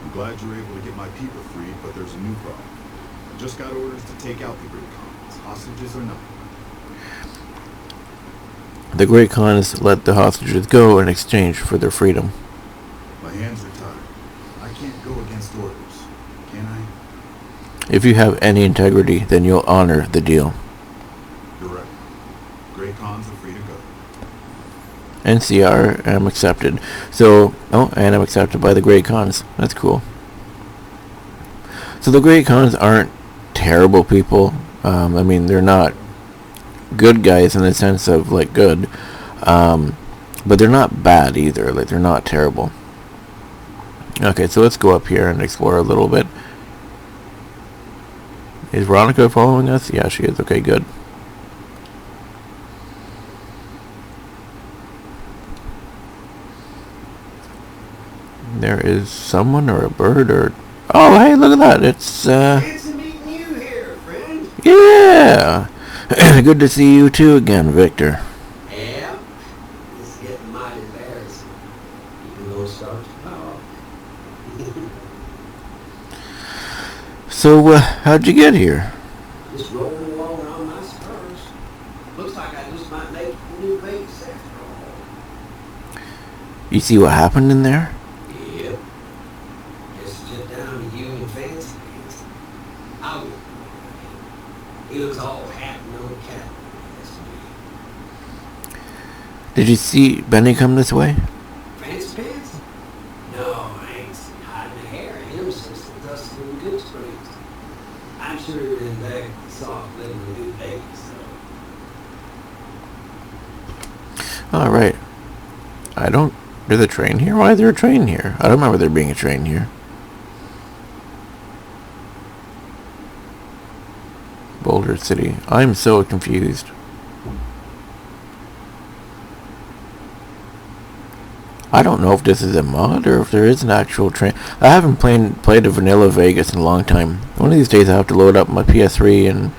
I'm glad you were able to get my people freed, but there's a new problem. I just got orders to take out the Great Khans, hostages or not. The Great Khans let the hostages go in exchange for their freedom. My hands are tied. I can't go against orders, can I? If you have any integrity, then you'll honor the deal. You're right. Great Khans are free to go. NCR, I'm accepted. So, oh, and I'm accepted by the Great Khans. That's cool. So the Great Khans aren't terrible people. I mean, they're not good guys in the sense of, like, good. But they're not bad either. Like, they're not terrible. Okay, so let's go up here and explore a little bit. Is Veronica following us? Yeah, she is. Okay, good. There is someone or a bird or... Oh, hey, look at that. It's, It's meeting you here, friend. Yeah! Good to see you too again, Victor. Yeah. It's getting mighty embarrassing. Even though it starts tomorrow. So, how'd you get here? Just rolling along on my spurs. Looks like I just might make a new base after all. You see what happened in there? Yep. Guess it's just down to you and Fancy Pants. I wouldn't. He looks all happy on the cat. That's me. Did you see Benny come this way? Fancy Pants? No, I ain't seen hiding a hair of him since the dust in Good Springs. I'm sure you're in back soft living a good day, so. Alright. I don't... There's a train here? Why is there a train here? I don't remember there being a train here. Boulder City. I'm so confused. I don't know if this is a mod or if there is an actual train. I haven't played a vanilla Vegas in a long time. One of these days I have to load up my PS3 and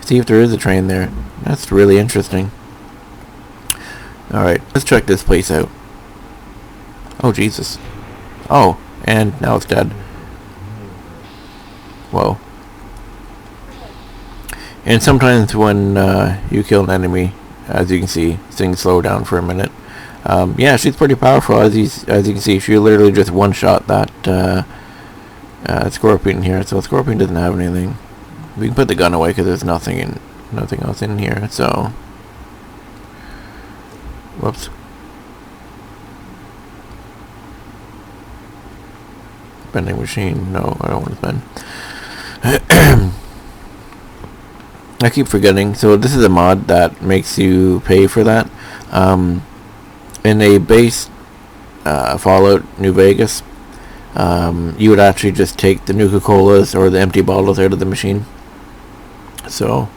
see if there is a train there. That's really interesting. Alright, let's check this place out. Oh, Jesus. Oh, and now it's dead. Whoa. And sometimes when you kill an enemy, as you can see, things slow down for a minute. Yeah, she's pretty powerful, as you can see. She literally just one-shot that Scorpion here. So Scorpion doesn't have anything. We can put the gun away because there's nothing else in here. So, whoops. Vending machine. No, I don't want to spend. I keep forgetting. So this is a mod that makes you pay for that. In a base Fallout New Vegas, you would actually just take the Nuka-Colas or the empty bottles out of the machine. So,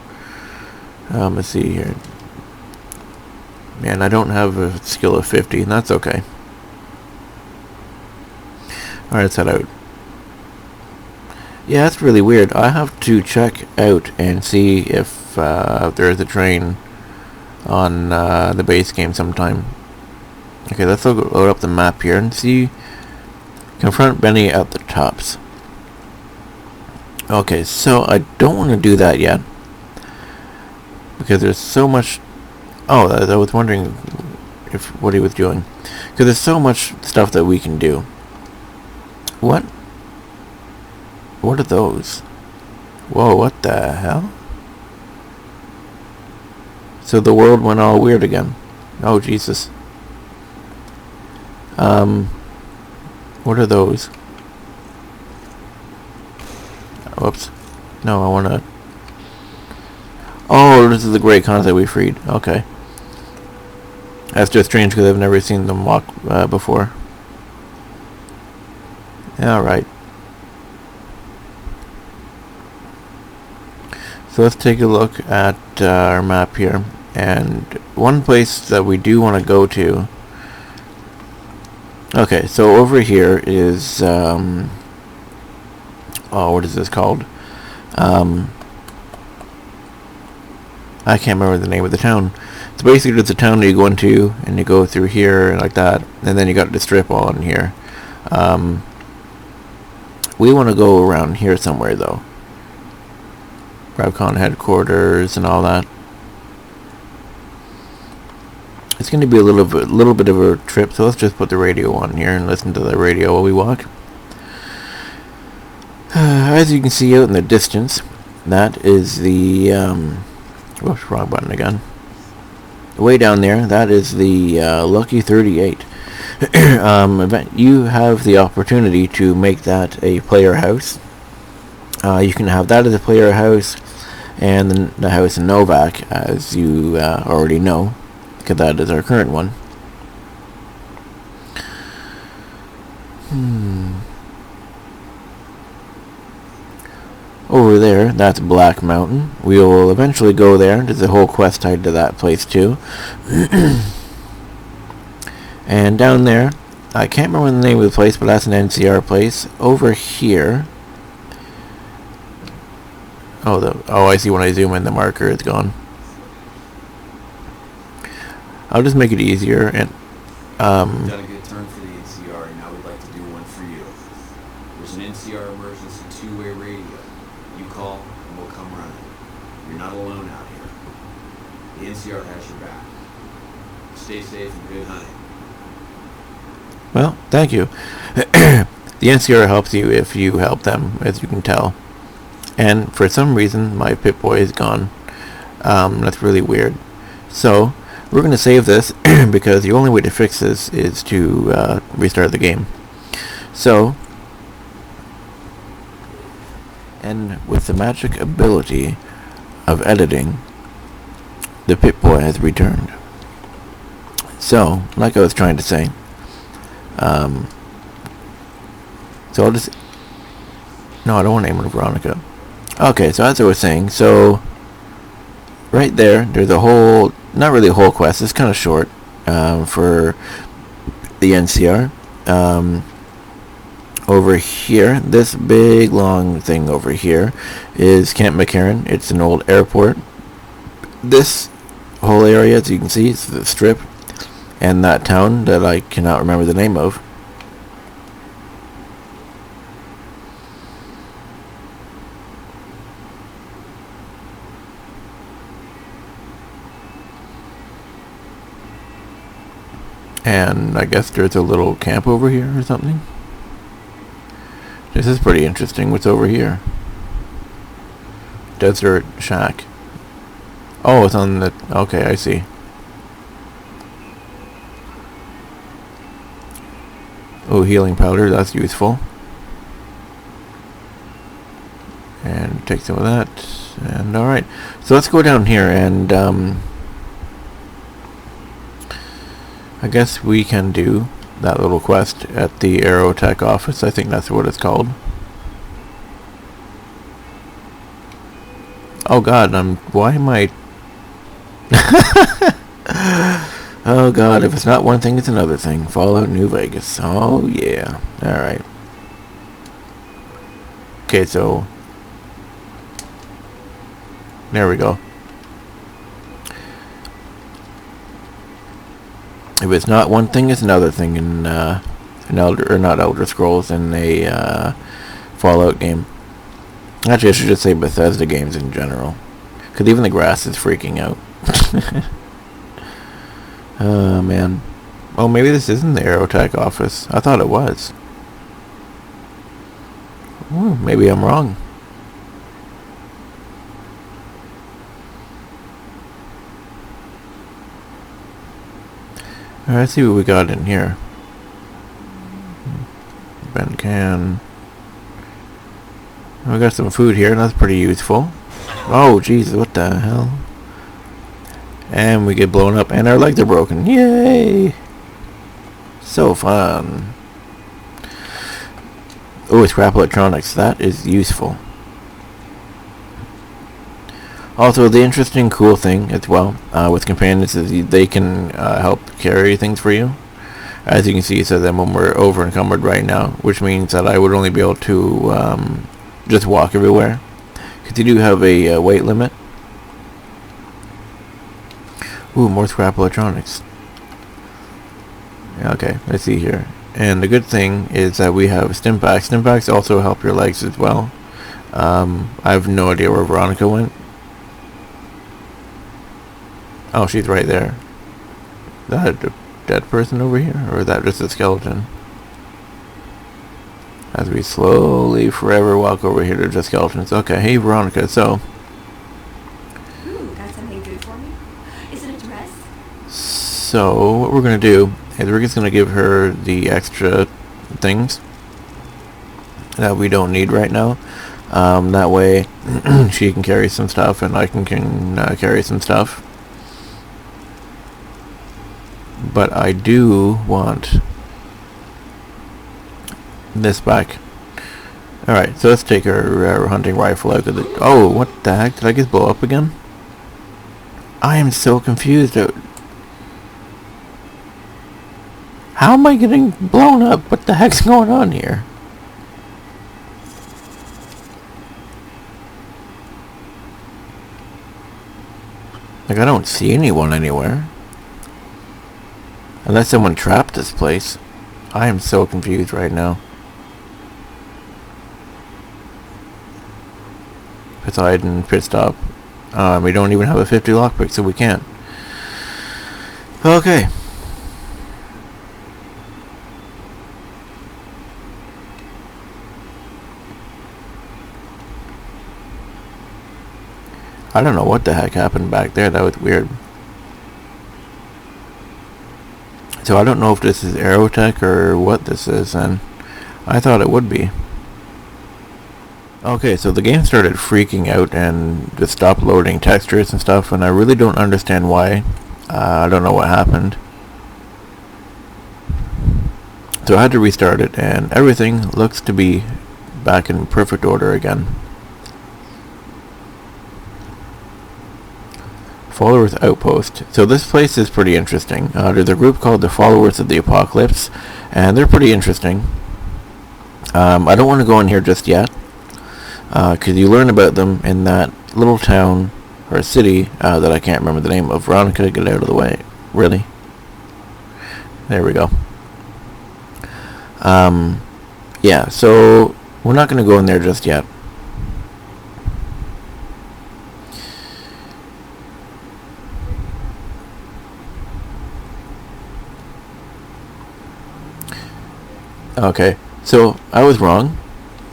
let's see here. Man, I don't have a skill of 50, and that's okay. Alright, let's head out. Yeah, that's really weird. I have to check out and see if there is a train on the base game sometime. Okay, let's load up the map here and see. Confront Benny at the tops. Okay, so I don't want to do that yet, because there's so much... Oh, I was wondering what he was doing, because there's so much stuff that we can do. What are those? Whoa, what the hell? So the world went all weird again. Oh, Jesus. What are those? Whoops. No, I wanna... Oh, this is the great concept we freed. Okay. That's just strange because I've never seen them walk before. Alright. So let's take a look at our map here. And one place that we do want to go to... Okay, so over here is... oh, what is this called? I can't remember the name of the town. It's basically it's a town that you go into, and you go through here, and like that. And then you got the strip all in here. We want to go around here somewhere, though. Bravcon headquarters and all that. It's going to be a little bit of a trip, so let's just put the radio on here and listen to the radio while we walk. As you can see out in the distance, that is the whoops, wrong button again. Way down there, that is the Lucky 38 event. You have the opportunity to make that a player house. You can have that as a player house, and the house in Novak, as you already know, because that is our current one. Over there, that's Black Mountain. We will eventually go there. There's a whole quest tied to that place too. And down there, I can't remember the name of the place, but that's an NCR place. Over here... Oh, I see when I zoom in, the marker is gone. I'll just make it easier, and You've done a good turn for the NCR, and now we'd like to do one for you. There's an NCR emergency two-way radio. You call, and we'll come running. You're not alone out here. The NCR has your back. Stay safe and good hunting. Well, thank you. The NCR helps you if you help them, as you can tell. And for some reason, my Pip-Boy is gone. That's really weird. So, we're going to save this, because the only way to fix this is to restart the game. So, and with the magic ability of editing, the Pip-Boy has returned. So, like I was trying to say, so I'll just... No, I don't want to name her Veronica. Okay, so as I was saying, so right there's a whole, not really a whole quest, it's kind of short for the NCR. Over here, this big long thing over here is Camp McCarran. It's an old airport. This whole area, as you can see, is the strip, and that town that I cannot remember the name of. And I guess there's a little camp over here or something. This is pretty interesting. What's over here? Desert Shack. Oh, it's on the... Okay, I see. Oh, healing powder. That's useful. And take some of that. And alright. So let's go down here and... I guess we can do that little quest at the Aerotech office. I think that's what it's called. Oh god, why am I... Oh god, if it's not one thing, it's another thing. Fallout New Vegas. Oh yeah. Alright. Okay, so... There we go. If it's not one thing, it's another thing in not Elder Scrolls, in a Fallout game. Actually, I should just say Bethesda games in general, because even the grass is freaking out. Oh, man. Oh, maybe this isn't the Aerotech office. I thought it was. Ooh, maybe I'm wrong. Alright, let's see what we got in here. Bent can. We got some food here, that's pretty useful. Oh, Jesus, what the hell? And we get blown up, and our legs are broken. Yay! So fun. Oh, scrap electronics. That is useful. Also, the interesting, cool thing as well with companions is they can help carry things for you. As you can see, it says that when we're over encumbered right now, which means that I would only be able to just walk everywhere. Because you do have a weight limit. Ooh, more scrap electronics. Okay, let's see here. And the good thing is that we have Stimpaks. Stimpaks also help your legs as well. I have no idea where Veronica went. Oh, she's right there. Is that a dead person over here? Or is that just a skeleton? As we slowly forever walk over here to just skeletons. Okay, hey Veronica, so... Ooh, got something good for me? Is it a dress? So, what we're going to do is we're just going to give her the extra things that we don't need right now. That way, she can carry some stuff and I can carry some stuff. But I do want this back. Alright, so let's take our hunting rifle out of the... Oh, what the heck? Did I just blow up again? I am so confused. How am I getting blown up? What the heck's going on here? Like, I don't see anyone anywhere. Unless someone trapped this place. I am so confused right now. Poseidon, pit stop. We don't even have a 50 lockpick, so we can't. Okay. I don't know what the heck happened back there. That was weird. So I don't know if this is Aerotech or what this is, and I thought it would be. Okay, so the game started freaking out and just stopped loading textures and stuff, and I really don't understand why. I don't know what happened. So I had to restart it, and everything looks to be back in perfect order again. Followers Outpost. So this place is pretty interesting. There's a group called the Followers of the Apocalypse, and they're pretty interesting. I don't want to go in here just yet, because you learn about them in that little town, or city, that I can't remember the name of. Veronica, get out of the way. Really? There we go. Yeah, so we're not going to go in there just yet. Okay, so I was wrong.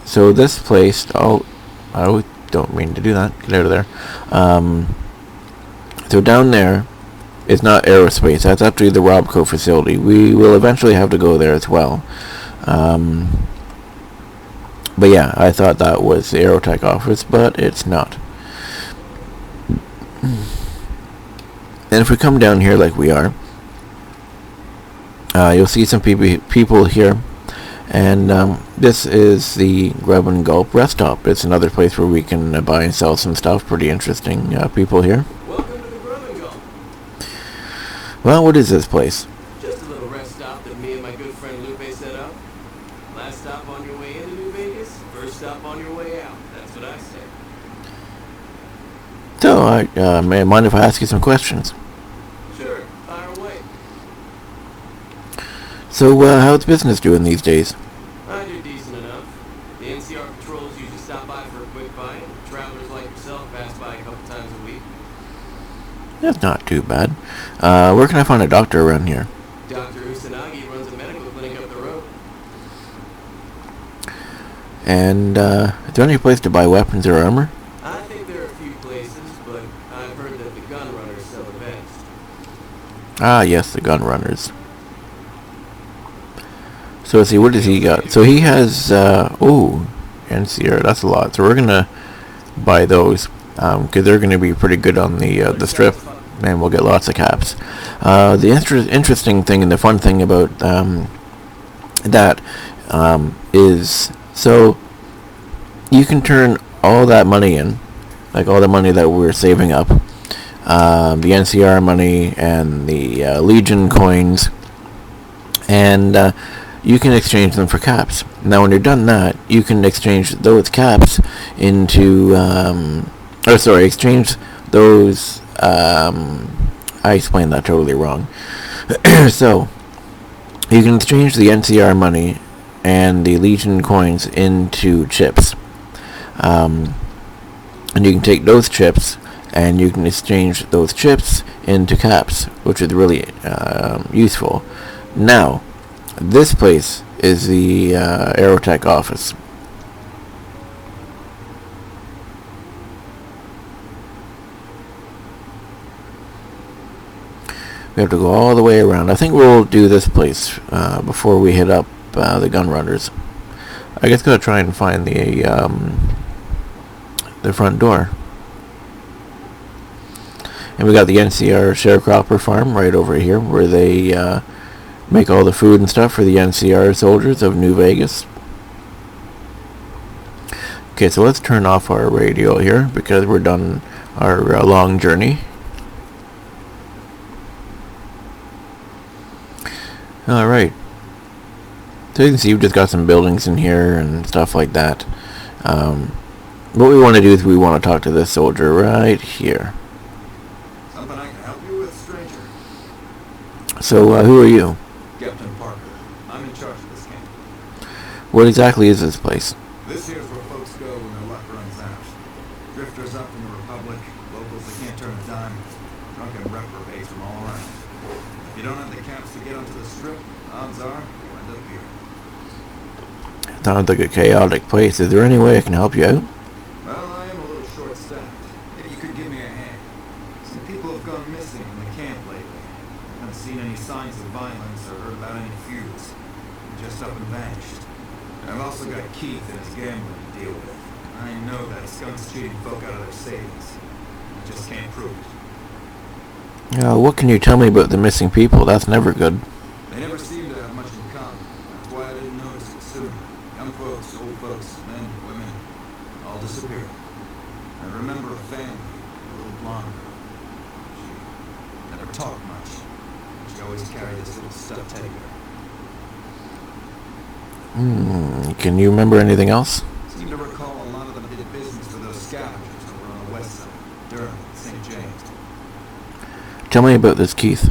So this place, I don't mean to do that. Get out of there. So down there is not aerospace. That's actually the Robco facility. We will eventually have to go there as well. But yeah, I thought that was the Aerotech office, but it's not. And if we come down here like we are, you'll see some people here. And this is the Grub and Gulp rest stop. It's another place where we can buy and sell some stuff. Pretty interesting people here. Welcome to the Grub and Gulp. Well, what is this place? Just a little rest stop that me and my good friend Lupe set up. Last stop on your way into New Vegas, first stop on your way out. That's what I say. So, may I mind if I ask you some questions? Sure, fire away. So, how's business doing these days? I do decent enough. The NCR patrols usually stop by for a quick bite. Travelers like yourself pass by a couple times a week. That's not too bad. Where can I find a doctor around here? Dr. Usanagi runs a medical clinic up the road. And, is there any place to buy weapons or armor? I think there are a few places, but I've heard that the gun runners sell the best. Ah, yes, the gun runners. So let's see, what does he got? So he has, NCR, that's a lot. So we're gonna buy those, because they're gonna be pretty good on the strip, and we'll get lots of caps. The interesting thing and the fun thing about, that, is, so, you can turn all that money in, like all the money that we're saving up, the NCR money and the Legion coins, and you can exchange them for caps. Now when you're done that, you can exchange those caps into, exchange those, I explained that totally wrong. So, you can exchange the NCR money and the Legion coins into chips. And you can take those chips and you can exchange those chips into caps, which is really useful. Now, this place is the Aerotech office. We have to go all the way around. I think we'll do this place before we hit up the gun runners. I guess gotta try and find the front door. And we got the NCR sharecropper farm right over here, where they make all the food and stuff for the NCR soldiers of New Vegas. Okay, so let's turn off our radio here because we're done our long journey. Alright. So you can see we've just got some buildings in here and stuff like that. What we want to do is we want to talk to this soldier right here. Something I can help you with, stranger? So, who are you? Captain Parker. I'm in charge of this camp. What exactly is this place? This here's where folks go when their luck runs out. Drifters up from the Republic, locals that can't turn a dime, drunken reprobates from all around. If you don't have the caps to get onto the strip, odds are you'll end up here. Sounds like a chaotic place. Is there any way I can help you out? Well, I am a little short-staffed. Maybe you could give me a hand. Some people have gone missing from the camp lately. I haven't seen any signs of violence or heard about any feuds. They're just up and vanished. And I've also got Keith and his gambling to deal with. I know that skunk's cheating folk out of their savings. I just can't prove it. What can you tell me about the missing people? That's never good. They never seem to have much in common. That's why I didn't notice it sooner. Young folks, old folks, men, women, all disappeared. I remember a family, a little blonde girl. She never talked much. She always carried this little stuffed teddy bear. Can you remember anything else? Seem to recall a lot of them did business with those scavengers over on the west side, Durham, St. James. Tell me about this Keith.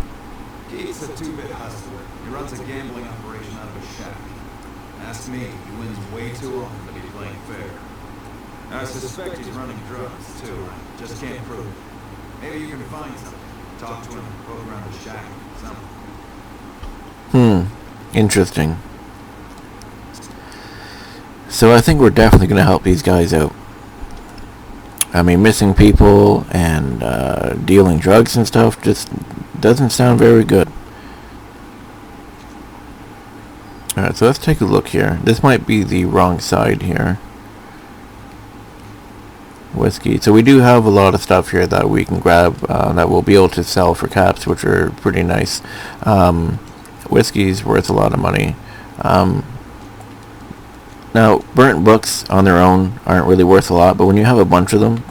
Keith's a two-bit hustler. He runs a gambling operation out of a shack. Ask me, he wins way too often to be playing fair. I suspect he's running drugs, too. I just can't prove it. Maybe you can find something. Talk to him, poke around the shack, something. Interesting. So I think we're definitely going to help these guys out. I mean, missing people and dealing drugs and stuff just doesn't sound very good. Alright, so let's take a look here. This might be the wrong side here. Whiskey. So we do have a lot of stuff here that we can grab that we'll be able to sell for caps, which are pretty nice. Whiskey's worth a lot of money. Now, burnt books on their own aren't really worth a lot, but when you have a bunch of them,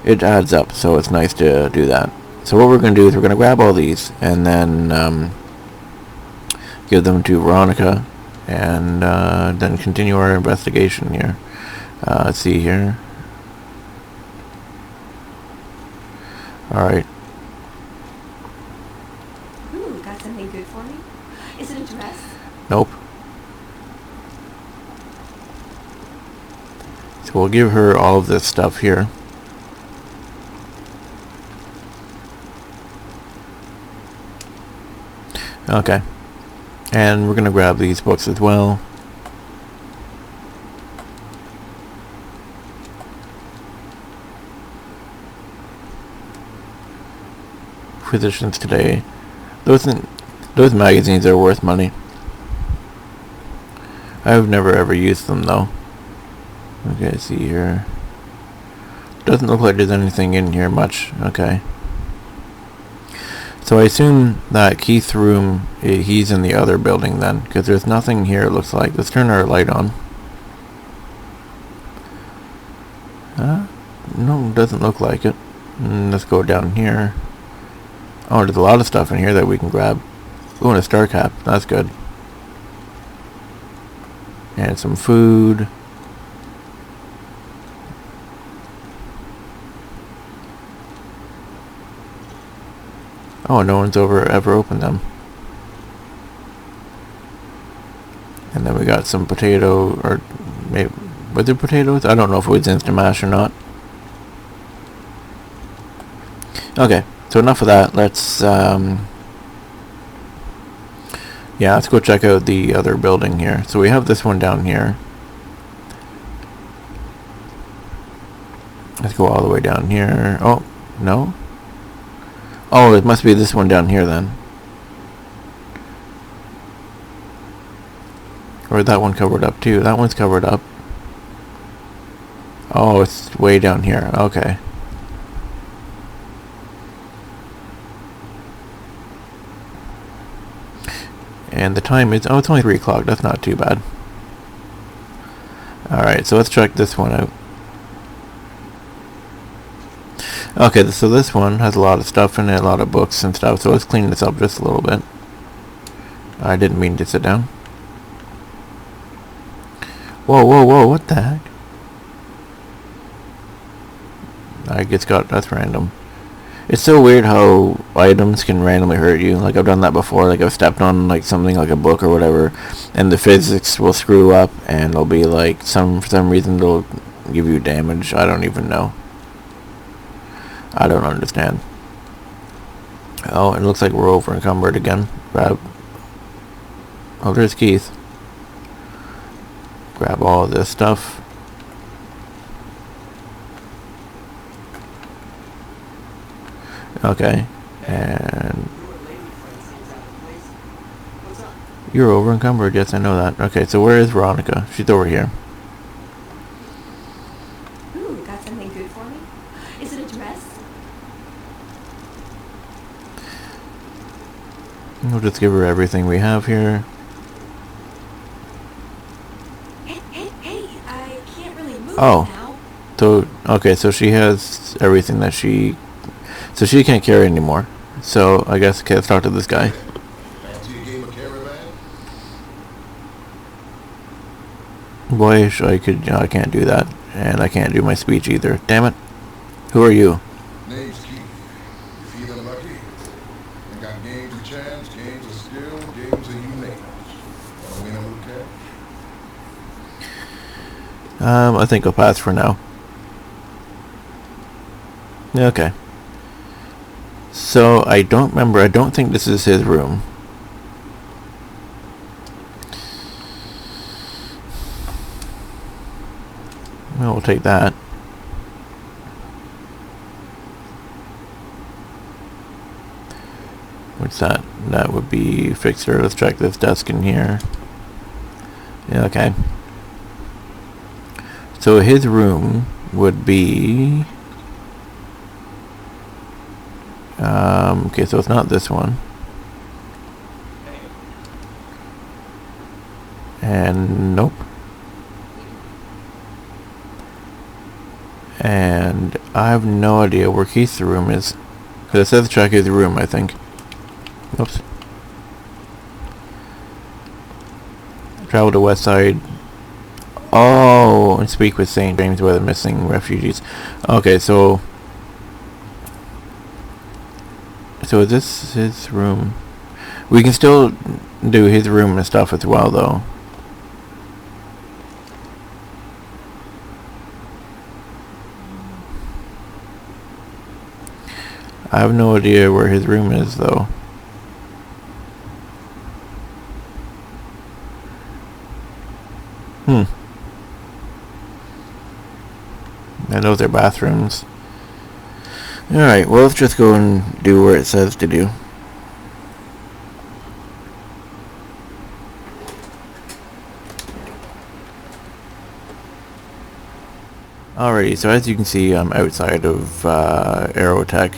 it adds up, so it's nice to do that. So what we're going to do is we're going to grab all these and then give them to Veronica and then continue our investigation here. Let's see here. Alright. Ooh, got something good for me? Is it a dress? Nope. So we'll give her all of this stuff here. Okay. And we're gonna grab these books as well. Physicians today. Those magazines are worth money. I've never ever used them though. Okay, see here. Doesn't look like there's anything in here much. Okay. So I assume that Keith's room, he's in the other building then, because there's nothing here it looks like. Let's turn our light on. No, doesn't look like it. Let's go down here. Oh, there's a lot of stuff in here that we can grab. Ooh, and a star cap. That's good. And some food. Oh, no one's ever opened them. And then we got some potato, or maybe, was it potatoes? I don't know if it was instant mash or not. Okay, so enough of that. Let's, yeah, let's go check out the other building here. So we have this one down here. Let's go all the way down here. Oh, no? Oh, it must be this one down here then. Or that one covered up too. That one's covered up. Oh, it's way down here. Okay. And the time is, oh, it's only 3 o'clock. That's not too bad. Alright, so let's check this one out. Okay, so this one has a lot of stuff in it, a lot of books and stuff, so let's clean this up just a little bit. I didn't mean to sit down. Whoa, whoa, whoa, what the heck? That's random. It's so weird how items can randomly hurt you. Like, I've done that before. Like, I've stepped on, like, something like a book or whatever, and the physics will screw up, and it'll be, like, for some reason it'll give you damage. I don't even know. I don't understand. Oh, it looks like we're over encumbered again. Grab. Oh, there's Keith. Grab all this stuff. Okay. And you're over encumbered. Yes, I know that. Okay, so where is Veronica? She's over here. Ooh, got something good for me? Is it a dress? We'll just give her everything we have here. Hey, I can't really move Oh. now. So, okay, so she has everything that she... So she can't carry anymore. So, I guess, okay, let's talk to this guy. Fancy a game of caravan? Boy, I can't do that. And I can't do my speech either. Damn it. Who are you? Name's Keith. You feeling lucky? I got games of chance, games of skill, games of you name it. Wanna win a little cash? I think I'll pass for now. Okay. So, I don't remember. I don't think this is his room. Well, we'll take that. What's that? That would be fixer. Let's check this desk in here. Yeah, okay. So his room would be... okay, so it's not this one. And nope. And I have no idea where Keith's room is. Because it says check his room, I think. Oops. Travel to West Side. Oh, and speak with St. James where the missing refugees. Okay, so is this his room? We can still do his room and stuff as well, though. I have no idea where his room is, though. And those are bathrooms. Alright, well, let's just go and do where it says to do. Alrighty, so as you can see, I'm outside of Aerotech.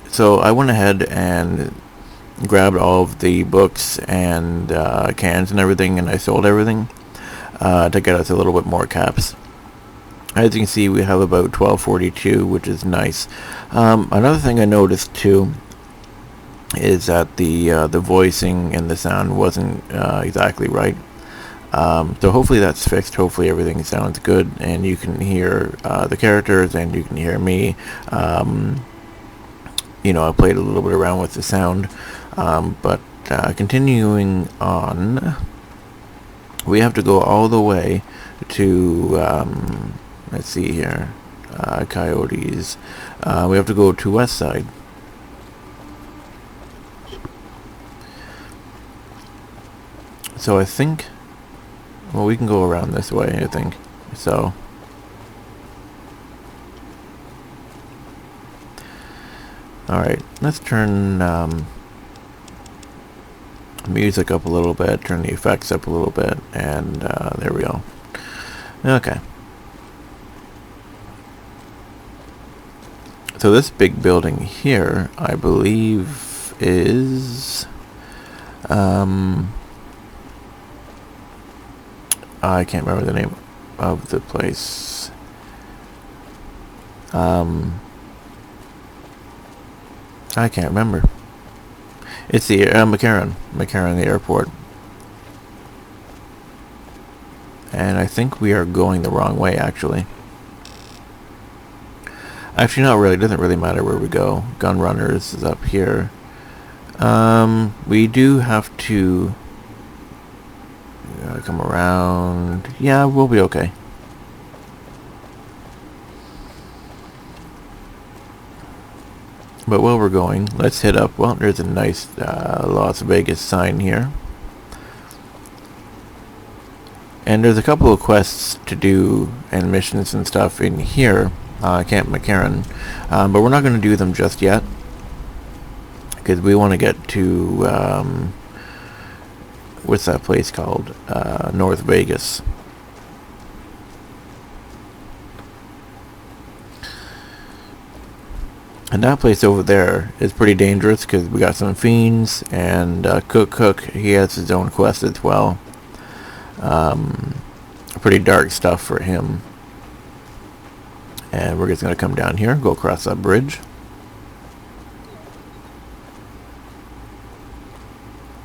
So I went ahead and grabbed all of the books and cans and everything, and I sold everything to get us a little bit more caps. As you can see, we have about 1242, which is nice. Another thing I noticed too is that the voicing and the sound wasn't exactly right. So hopefully that's fixed. Hopefully everything sounds good and you can hear the characters and you can hear me. You know, I played a little bit around with the sound, but continuing on, we have to go all the way to, let's see here, Coyotes. We have to go to West Side. So I think, well, we can go around this way, I think. So alright, let's turn music up a little bit, turn the effects up a little bit, and there we go. Okay. So this big building here, I believe, is I can't remember the name of the place. I can't remember. It's the McCarran, the airport. And I think we are going the wrong way, actually. Actually, not really. It doesn't really matter where we go. Gun Runners is up here. We do have to come around. Yeah, we'll be okay. But while we're going, let's hit up, well, there's a nice Las Vegas sign here. And there's a couple of quests to do and missions and stuff in here, Camp McCarran. But we're not going to do them just yet, because we want to get to, what's that place called? North Vegas. And that place over there is pretty dangerous because we got some fiends and Cook, he has his own quest as well. Pretty dark stuff for him. And we're just going to come down here, go across that bridge.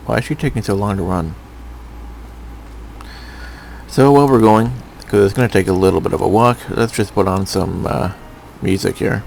Why is she taking so long to run? So while we're going, because it's going to take a little bit of a walk, let's just put on some music here.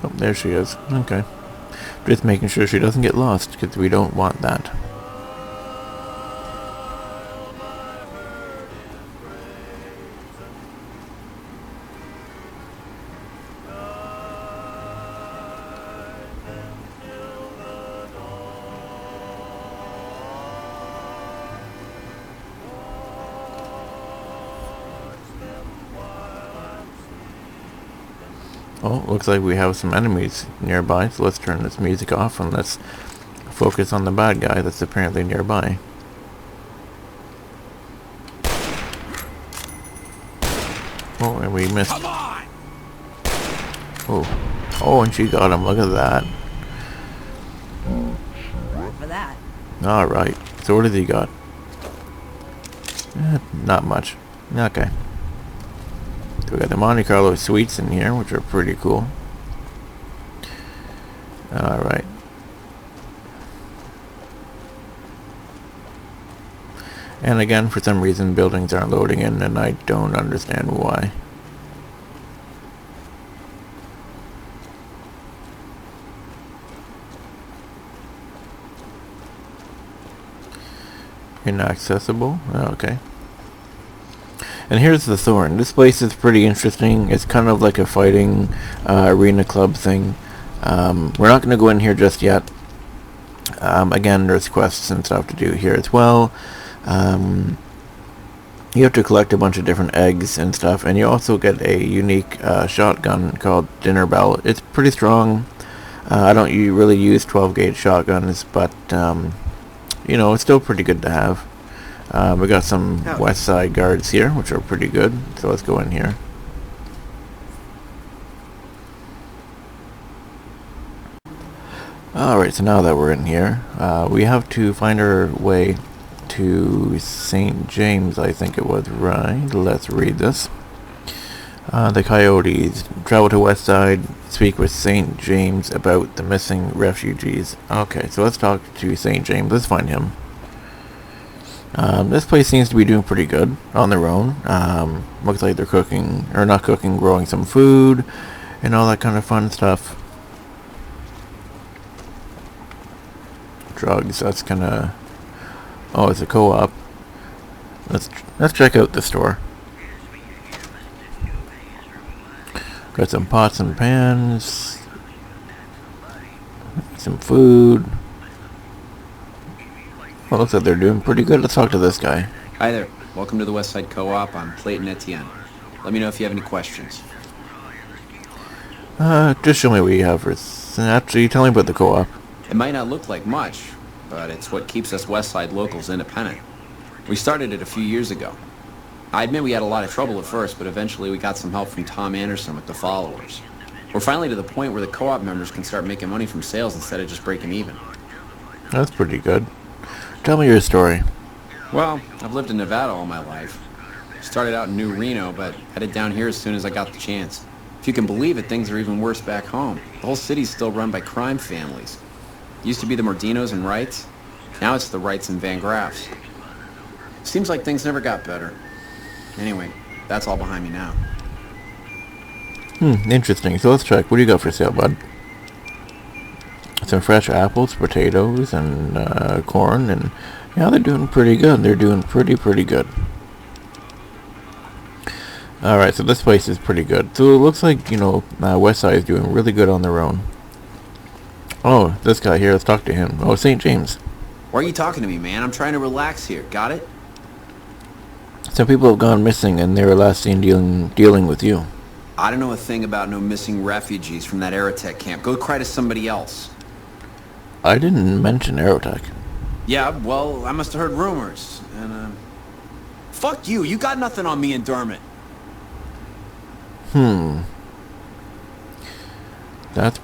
Oh, there she is. Okay. Just making sure she doesn't get lost, because we don't want that. Oh, looks like we have some enemies nearby, so let's turn this music off and let's focus on the bad guy that's apparently nearby. Oh, and we missed. Come on! Oh, and she got him. Look at that. For that. Alright, so what has he got? Not much. Okay. So we got the Monte Carlo suites in here, which are pretty cool. Alright. And again, for some reason, buildings aren't loading in, and I don't understand why. Inaccessible? Oh, okay. And here's the Thorn. This place is pretty interesting. It's kind of like a fighting arena club thing. We're not going to go in here just yet. Again, there's quests and stuff to do here as well. You have to collect a bunch of different eggs and stuff, and you also get a unique shotgun called Dinner Bell. It's pretty strong. I don't really use 12 gauge shotguns, but you know, it's still pretty good to have. We got some west side guards here, which are pretty good, so let's go in here. Alright, so now that we're in here, we have to find our way to St. James, I think it was, right? Let's read this. The Coyotes travel to west side, speak with St. James about the missing refugees. Okay, so let's talk to St. James. Let's find him. This place seems to be doing pretty good on their own. Looks like they're cooking, or not cooking, growing some food and all that kind of fun stuff. Drugs, that's kind of... Oh, it's a co-op. Let's check out the store. Got some pots and pans, some food. Well, looks like they're doing pretty good. Let's talk to this guy. Hi there. Welcome to the Westside Co-op. I'm Clayton Etienne. Let me know if you have any questions. Just show me what you have actually, tell me about the co-op. It might not look like much, but it's what keeps us Westside locals independent. We started it a few years ago. I admit we had a lot of trouble at first, but eventually we got some help from Tom Anderson with the followers. We're finally to the point where the co-op members can start making money from sales instead of just breaking even. That's pretty good. Tell me your story. Well, I've lived in Nevada all my life. Started out in New Reno, but headed down here as soon as I got the chance. If you can believe it, things are even worse back home. The whole city's still run by crime families. Used to be the Mordinos and Wrights. Now it's the Wrights and Van Graffs. Seems like things never got better. Anyway, that's all behind me now. Interesting. So let's check. What do you got for sale, bud? Some fresh apples, potatoes, and corn, and yeah, they're doing pretty good. They're doing pretty good. Alright, so this place is pretty good. So it looks like, you know, Westside is doing really good on their own. Oh, this guy here, let's talk to him. Oh, St. James. Why are you talking to me, man? I'm trying to relax here. Got it? Some people have gone missing, and they were last seen dealing with you. I don't know a thing about no missing refugees from that Aerotech camp. Go cry to somebody else. I didn't mention Aerotech. Yeah, well, I must have heard rumors. And, fuck you. You got nothing on me and Dermot. That's...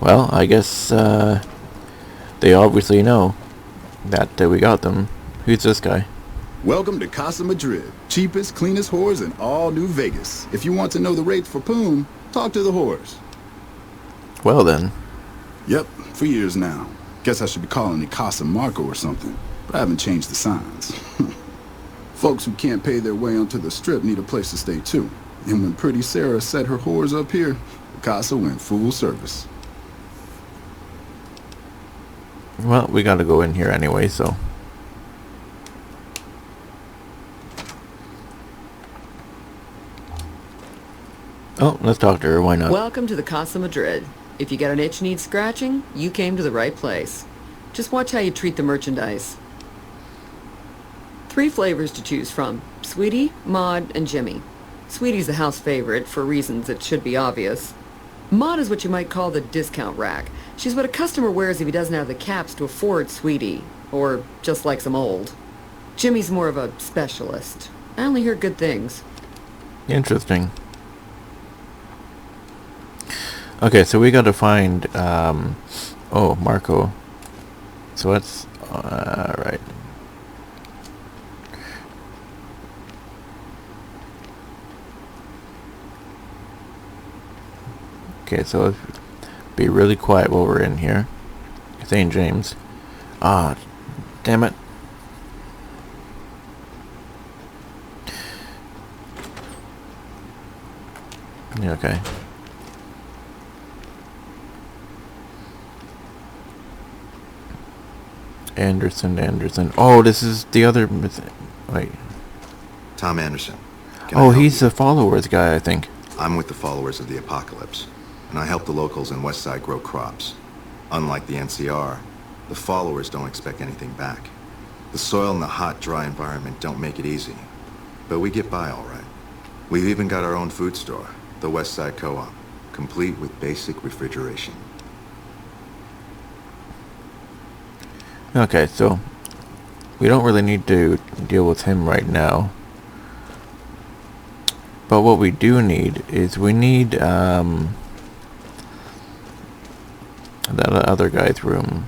Well, I guess, they obviously know that we got them. Who's this guy? Welcome to Casa Madrid, cheapest, cleanest whores in all New Vegas. If you want to know the rates for Poom, talk to the whores. Well then. Yep, for years now. Guess I should be calling it Casa Marco or something, but I haven't changed the signs. Folks who can't pay their way onto the strip need a place to stay too. And when Pretty Sarah set her whores up here, the Casa went full service. Well, we gotta go in here anyway, so... Oh, let's talk to her, why not? Welcome to the Casa Madrid. If you got an itch needs scratching, you came to the right place. Just watch how you treat the merchandise. 3 flavors to choose from: Sweetie, Maud, and Jimmy. Sweetie's the house favorite, for reasons that should be obvious. Maud is what you might call the discount rack. She's what a customer wears if he doesn't have the caps to afford Sweetie, or just likes them old. Jimmy's more of a specialist. I only hear good things. Interesting. Okay, so we gotta find, oh, Marco. So let's, right. Okay, so be really quiet while we're in here. St. James. Ah, damn it. Yeah, okay. Anderson. Oh, this is the other... Wait. Tom Anderson. Oh, he's the followers guy, I think. I'm with the followers of the apocalypse, and I help the locals in Westside grow crops. Unlike the NCR, the followers don't expect anything back. The soil and the hot, dry environment don't make it easy, but we get by all right. We've even got our own food store, the Westside Co-op, complete with basic refrigeration. Okay, so we don't really need to deal with him right now. But what we do need is we need that other guy's room.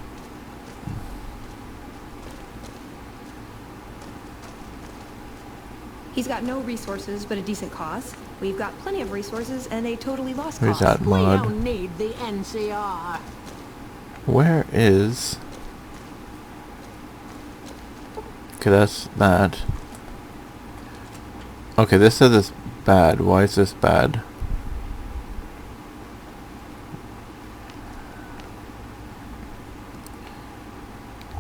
He's got no resources but a decent cause. We've got plenty of resources and a totally lost Where's cause. that mod? We don't need the NCR. Where is... Okay, that's that. Okay, this says it's bad. Why is this bad?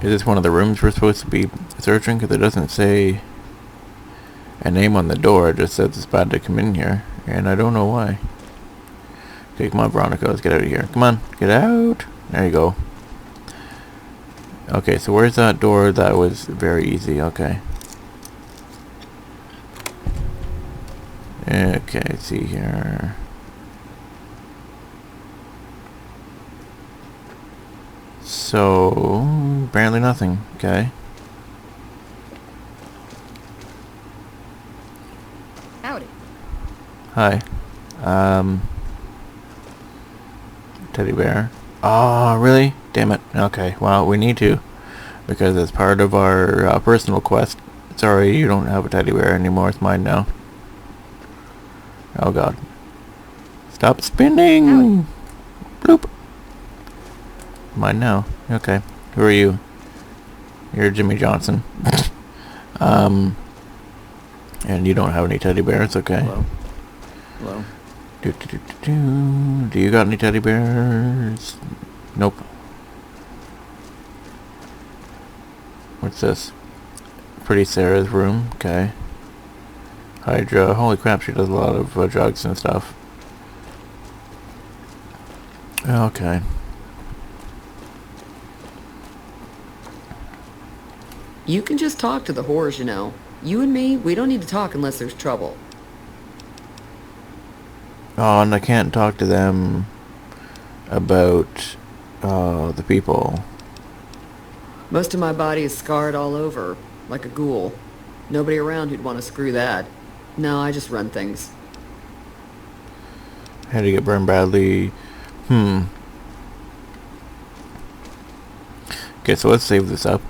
Is this one of the rooms we're supposed to be searching? Because it doesn't say a name on the door. It just says it's bad to come in here. And I don't know why. Okay, come on, Veronica. Let's get out of here. Come on. Get out. There you go. Okay, so where's that door? That was very easy. Okay. Okay, let's see here. So, apparently nothing. Okay. Howdy. Hi. Teddy bear. Oh, really? Damn it. Okay, well, we need to. Because it's part of our personal quest. Sorry, you don't have a teddy bear anymore. It's mine now. Oh, God. Stop spinning! Howdy. Bloop. Mine now. Okay. Who are you? You're Jimmy Johnson. And you don't have any teddy bears, okay. Hello? Hello? Do you got any teddy bears? Nope. What's this? Pretty Sarah's room. Okay. Hydra. Holy crap, she does a lot of drugs and stuff. Okay. You can just talk to the whores, you know. You and me, we don't need to talk unless there's trouble. Oh, and I can't talk to them about the people. Most of my body is scarred all over, like a ghoul. Nobody around who'd want to screw that. No, I just run things. How to get burned badly. Okay, so let's save this up.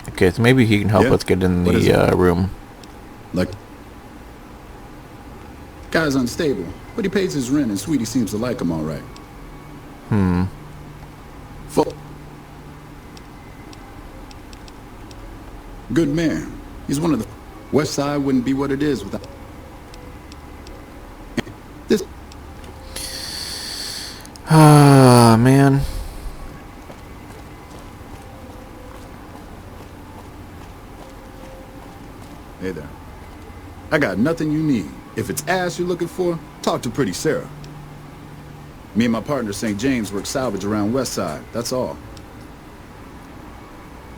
Okay, so maybe he can help us get in the room. Like, guy's unstable, but he pays his rent and Sweetie seems to like him all right. Good man. He's one of the... West Side wouldn't be what it is without... This... Ah, man. Hey there. I got nothing you need. If it's ass you're looking for, talk to Pretty Sarah. Me and my partner St. James work salvage around West Side, that's all.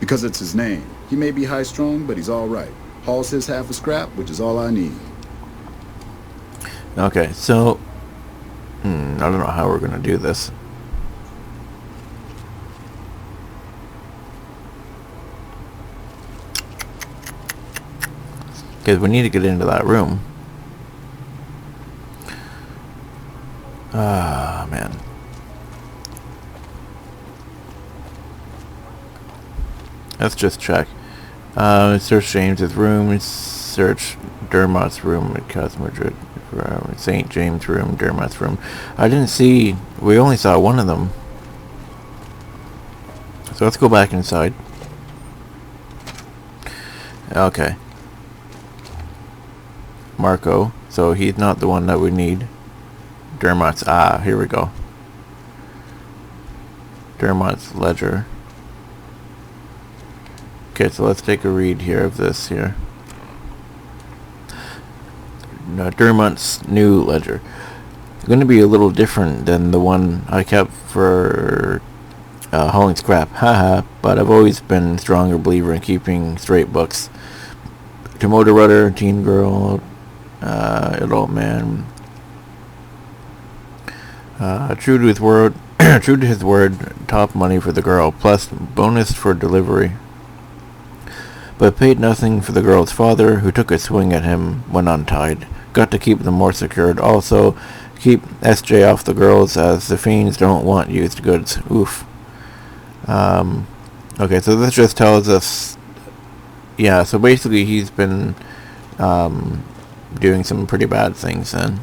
Because it's his name. He may be high-strung, but he's all right. Hauls his half a scrap, which is all I need. Okay, so... I don't know how we're gonna do this. Because we need to get into that room. Ah, man. Let's just check. Search James's room. search Dermot's room at Castle Madrid. St. James room, Dermot's room. I didn't see... We only saw one of them. So let's go back inside. Okay. Marco. So he's not the one that we need. Dermot's... Ah, here we go. Dermot's ledger. Okay, so let's take a read here of this here. Dermot's new ledger. It's going to be a little different than the one I kept for hauling scrap. Haha, but I've always been a stronger believer in keeping straight books. To Motor Rudder, Teen Girl, Adult Man. True to his word, true to his word, top money for the girl, plus bonus for delivery. But paid nothing for the girl's father, who took a swing at him when untied. Got to keep them more secured. Also, keep SJ off the girls, as the fiends don't want used goods. Oof. Okay, so this just tells us... Yeah, so basically he's been doing some pretty bad things then.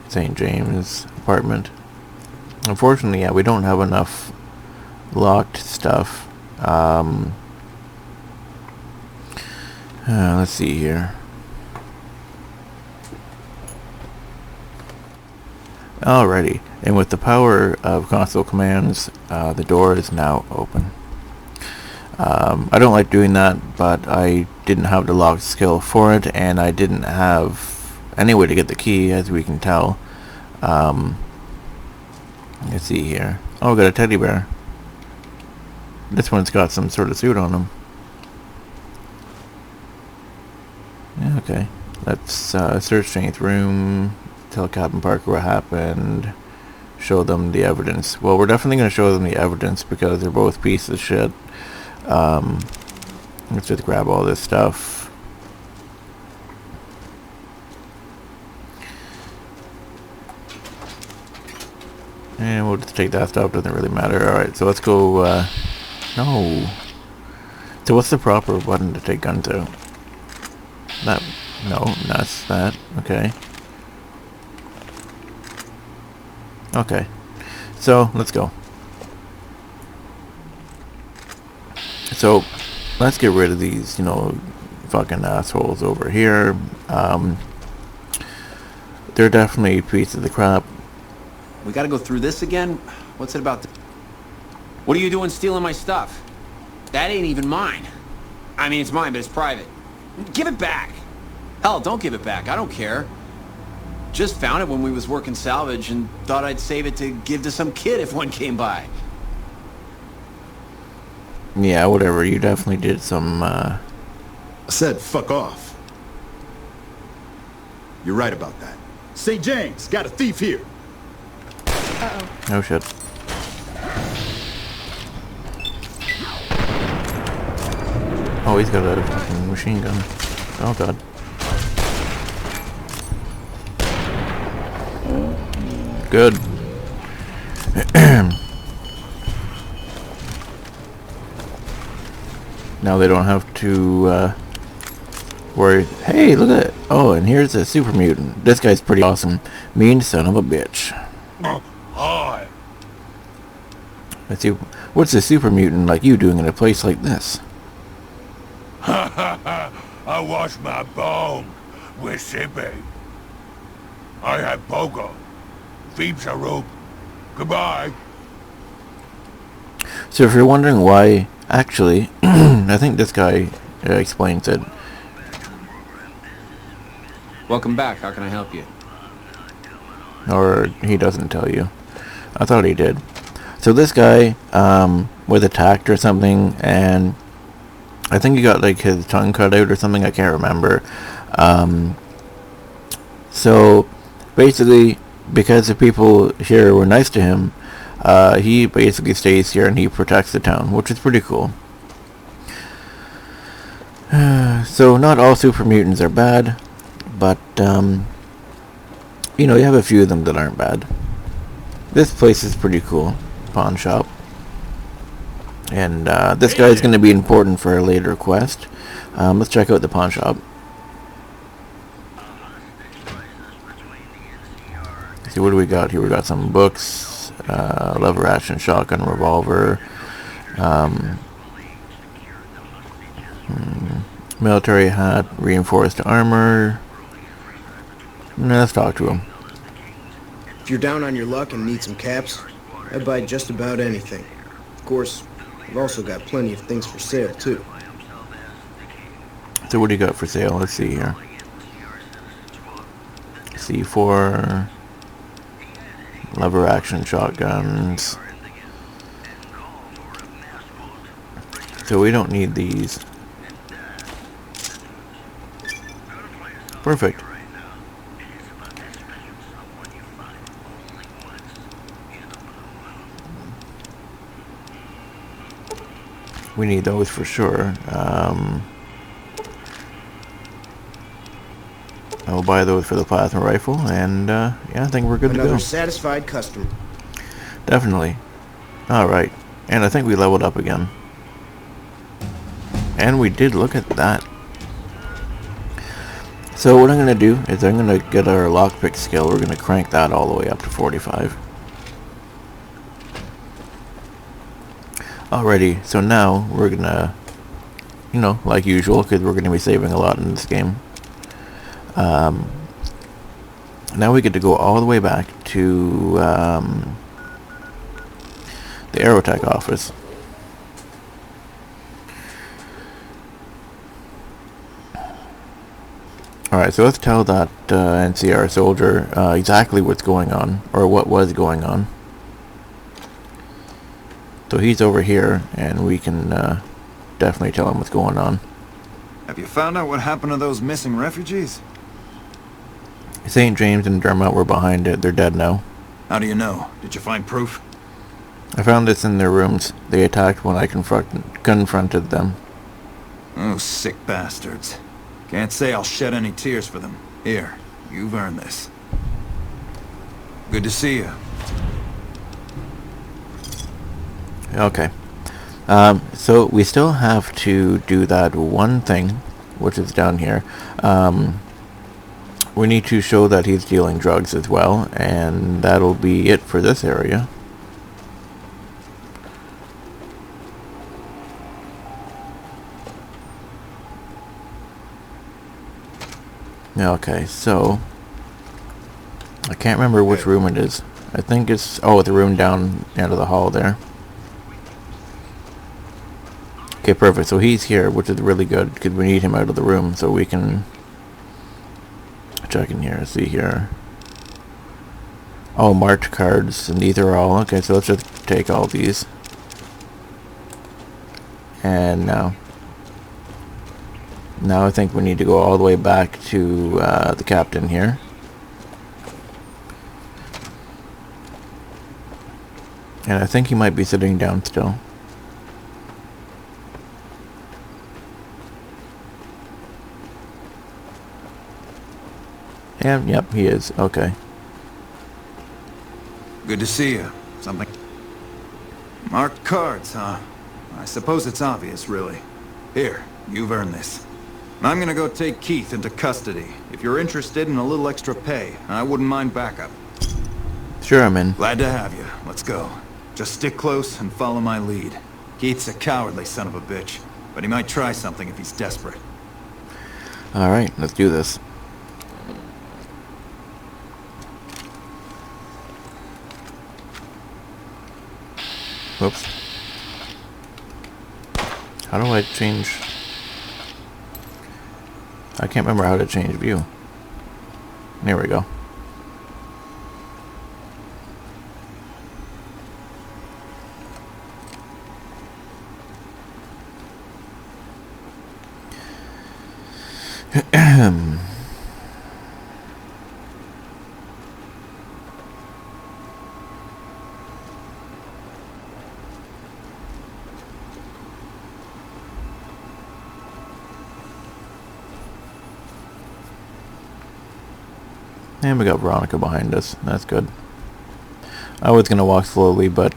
St. James apartment. Unfortunately, yeah, we don't have enough locked stuff. Let's see here. Alrighty, and with the power of console commands, the door is now open. I don't like doing that, but I didn't have the lock skill for it, and I didn't have any way to get the key, as we can tell. Let's see here. Oh, we got a teddy bear. This one's got some sort of suit on him. Yeah, okay. Let's search Shane's room, tell Captain Parker what happened, show them the evidence. Well, we're definitely going to show them the evidence because they're both pieces of shit. Let's just grab all this stuff. And we'll just take that stuff, doesn't really matter. Alright, so let's go, no. So what's the proper button to take guns out? That, no, that's that, okay. Okay, so let's go. So, let's get rid of these, you know, fucking assholes over here. They're definitely pieces of crap. We gotta go through this again? What's it about? What are you doing stealing my stuff? That ain't even mine. I mean, it's mine, but it's private. Give it back. Hell, don't give it back. I don't care. Just found it when we was working salvage and thought I'd save it to give to some kid if one came by. Yeah, whatever. You definitely did some, I said fuck off. You're right about that. St. James, got a thief here. Uh-oh. Oh shit. Oh, he's got a fucking machine gun. Oh god. Good. Now they don't have to worry. Hey, look at it. Oh, and here's a super mutant. This guy's pretty awesome. Mean son of a bitch. Hi. Let's see. What's a super mutant like you doing in a place like this? I wash my bone with Sippy. I have Pogo. Feeps a rope. Goodbye. So if you're wondering why, actually, I think this guy explains it. Welcome back. How can I help you? Or he doesn't tell you. I thought he did. So this guy was attacked or something, and I think he got like his tongue cut out or something. I can't remember. So basically, because the people here were nice to him, he basically stays here and he protects the town, which is pretty cool. So not all super mutants are bad, but you know, you have a few of them that aren't bad. This place is pretty cool. pawn shop. And this guy's going to be important for a later quest. Let's check out the pawn shop. See, what do we got here? We got some books, lever action shotgun, revolver, military hat, reinforced armor. Let's talk to him. If you're down on your luck and need some caps, I'd buy just about anything. Of course, I've also got plenty of things for sale, too. So what do you got for sale? Let's see here. C4, lever action shotguns. So we don't need these. Perfect. We need those for sure. I'll buy those for the plasma rifle, and yeah, I think we're good to go. Another satisfied customer. Definitely. Alright, and I think we leveled up again. And we did, look at that. So what I'm going to do is I'm going to get our lockpick skill. We're going to crank that all the way up to 45. Alrighty, so now we're going to, you know, like usual, because we're going to be saving a lot in this game. Now we get to go all the way back to the Aerotech office. Alright, so let's tell that NCR soldier exactly what's going on, or what was going on. So he's over here, and we can definitely tell him what's going on. Have you found out what happened to those missing refugees? St. James and Dermot were behind it. They're dead now. How do you know? Did you find proof? I found this in their rooms. They attacked when I confronted them. Oh, sick bastards. Can't say I'll shed any tears for them. Here, you've earned this. Good to see you. Okay. So we still have to do that one thing, which is down here. We need to show that he's dealing drugs as well, and that'll be it for this area. Okay, so I can't remember which room it is. I think it's, oh, the room down end of the hall there. Okay, perfect. So he's here, which is really good because we need him out of the room so we can check in here. See here. Oh, marked cards, and these are all okay. So let's just take all these. And now I think we need to go all the way back to the captain here. And I think he might be sitting down still. Yeah, yep, he is. Okay. Good to see you. Something. Marked cards, huh? I suppose it's obvious, really. Here, you've earned this. I'm gonna go take Keith into custody. If you're interested in a little extra pay, I wouldn't mind backup. Sure, I'm in. Glad to have you. Let's go. Just stick close and follow my lead. Keith's a cowardly son of a bitch, but he might try something if he's desperate. Alright, let's do this. Whoops. How do I change? I can't remember how to change view. There we go. And we got Veronica behind us. That's good. I was going to walk slowly, but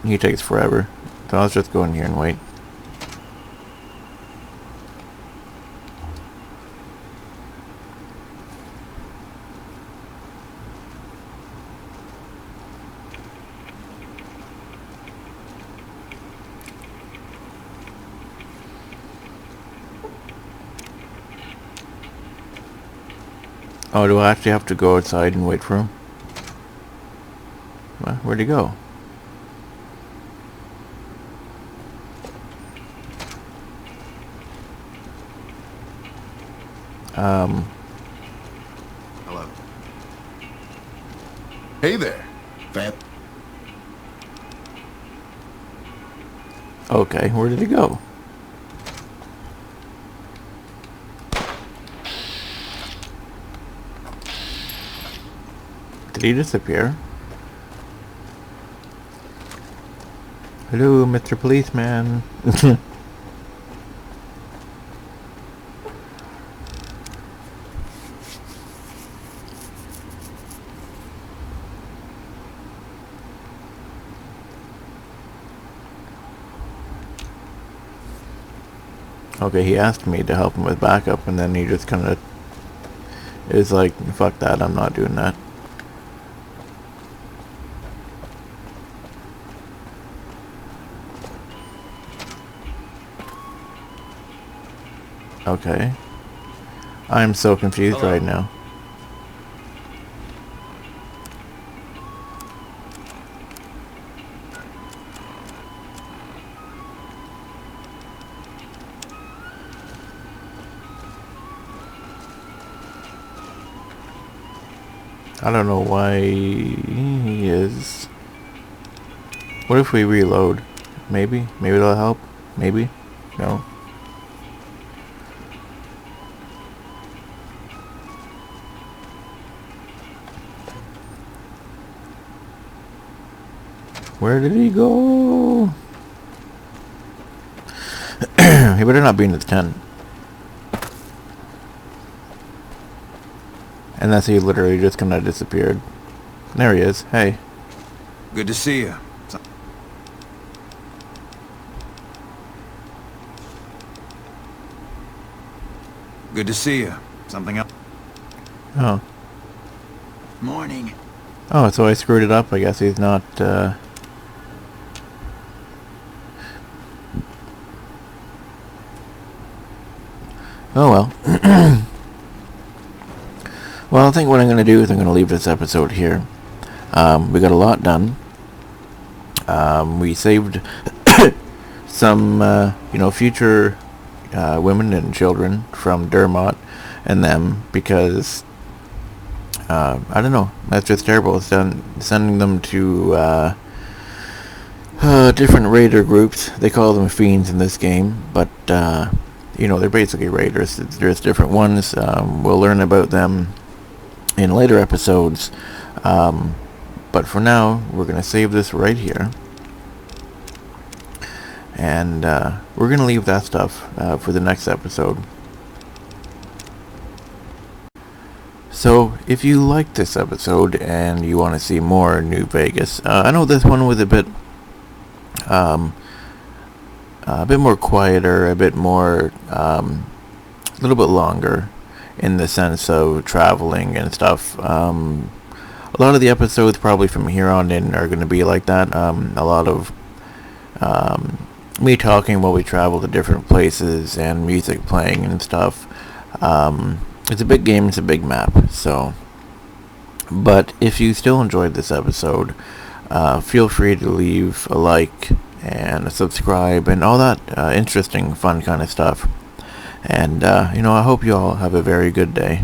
he takes forever. So let's just go in here and wait. Oh, do I actually have to go outside and wait for him? Well, where'd he go? Hello. Hey there, fat. Okay, where did he go? Did he disappear? Hello, Mr. Policeman. Okay, he asked me to help him with backup, and then he just kind of is like, fuck that, I'm not doing that. Okay. I'm so confused right now. I don't know why he is. What if we reload? Maybe? Maybe that'll help? Maybe? No? Where did he go? He better not be in the tent. Unless he literally just kind of disappeared. There he is. Hey. Good to see you. Good to see you. Something else? Oh. Morning. Oh, so I screwed it up. I guess he's not, Oh well. Well, I think what I'm going to do is I'm going to leave this episode here. We got a lot done. We saved some, future women and children from Dermot and them because, I don't know, that's just terrible. Sending them to different raider groups. They call them fiends in this game, but they're basically raiders. There's different ones. We'll learn about them in later episodes. But for now, we're going to save this right here. And we're going to leave that stuff for the next episode. So, if you liked this episode and you want to see more New Vegas, I know this one was a bit more quieter, a bit more, a little bit longer in the sense of traveling and stuff. A lot of the episodes probably from here on in are going to be like that. A lot of me talking while we travel to different places and music playing and stuff. It's a big game, it's a big map, so. But if you still enjoyed this episode, feel free to leave a like and a subscribe and all that interesting, fun kind of stuff. And, I hope you all have a very good day.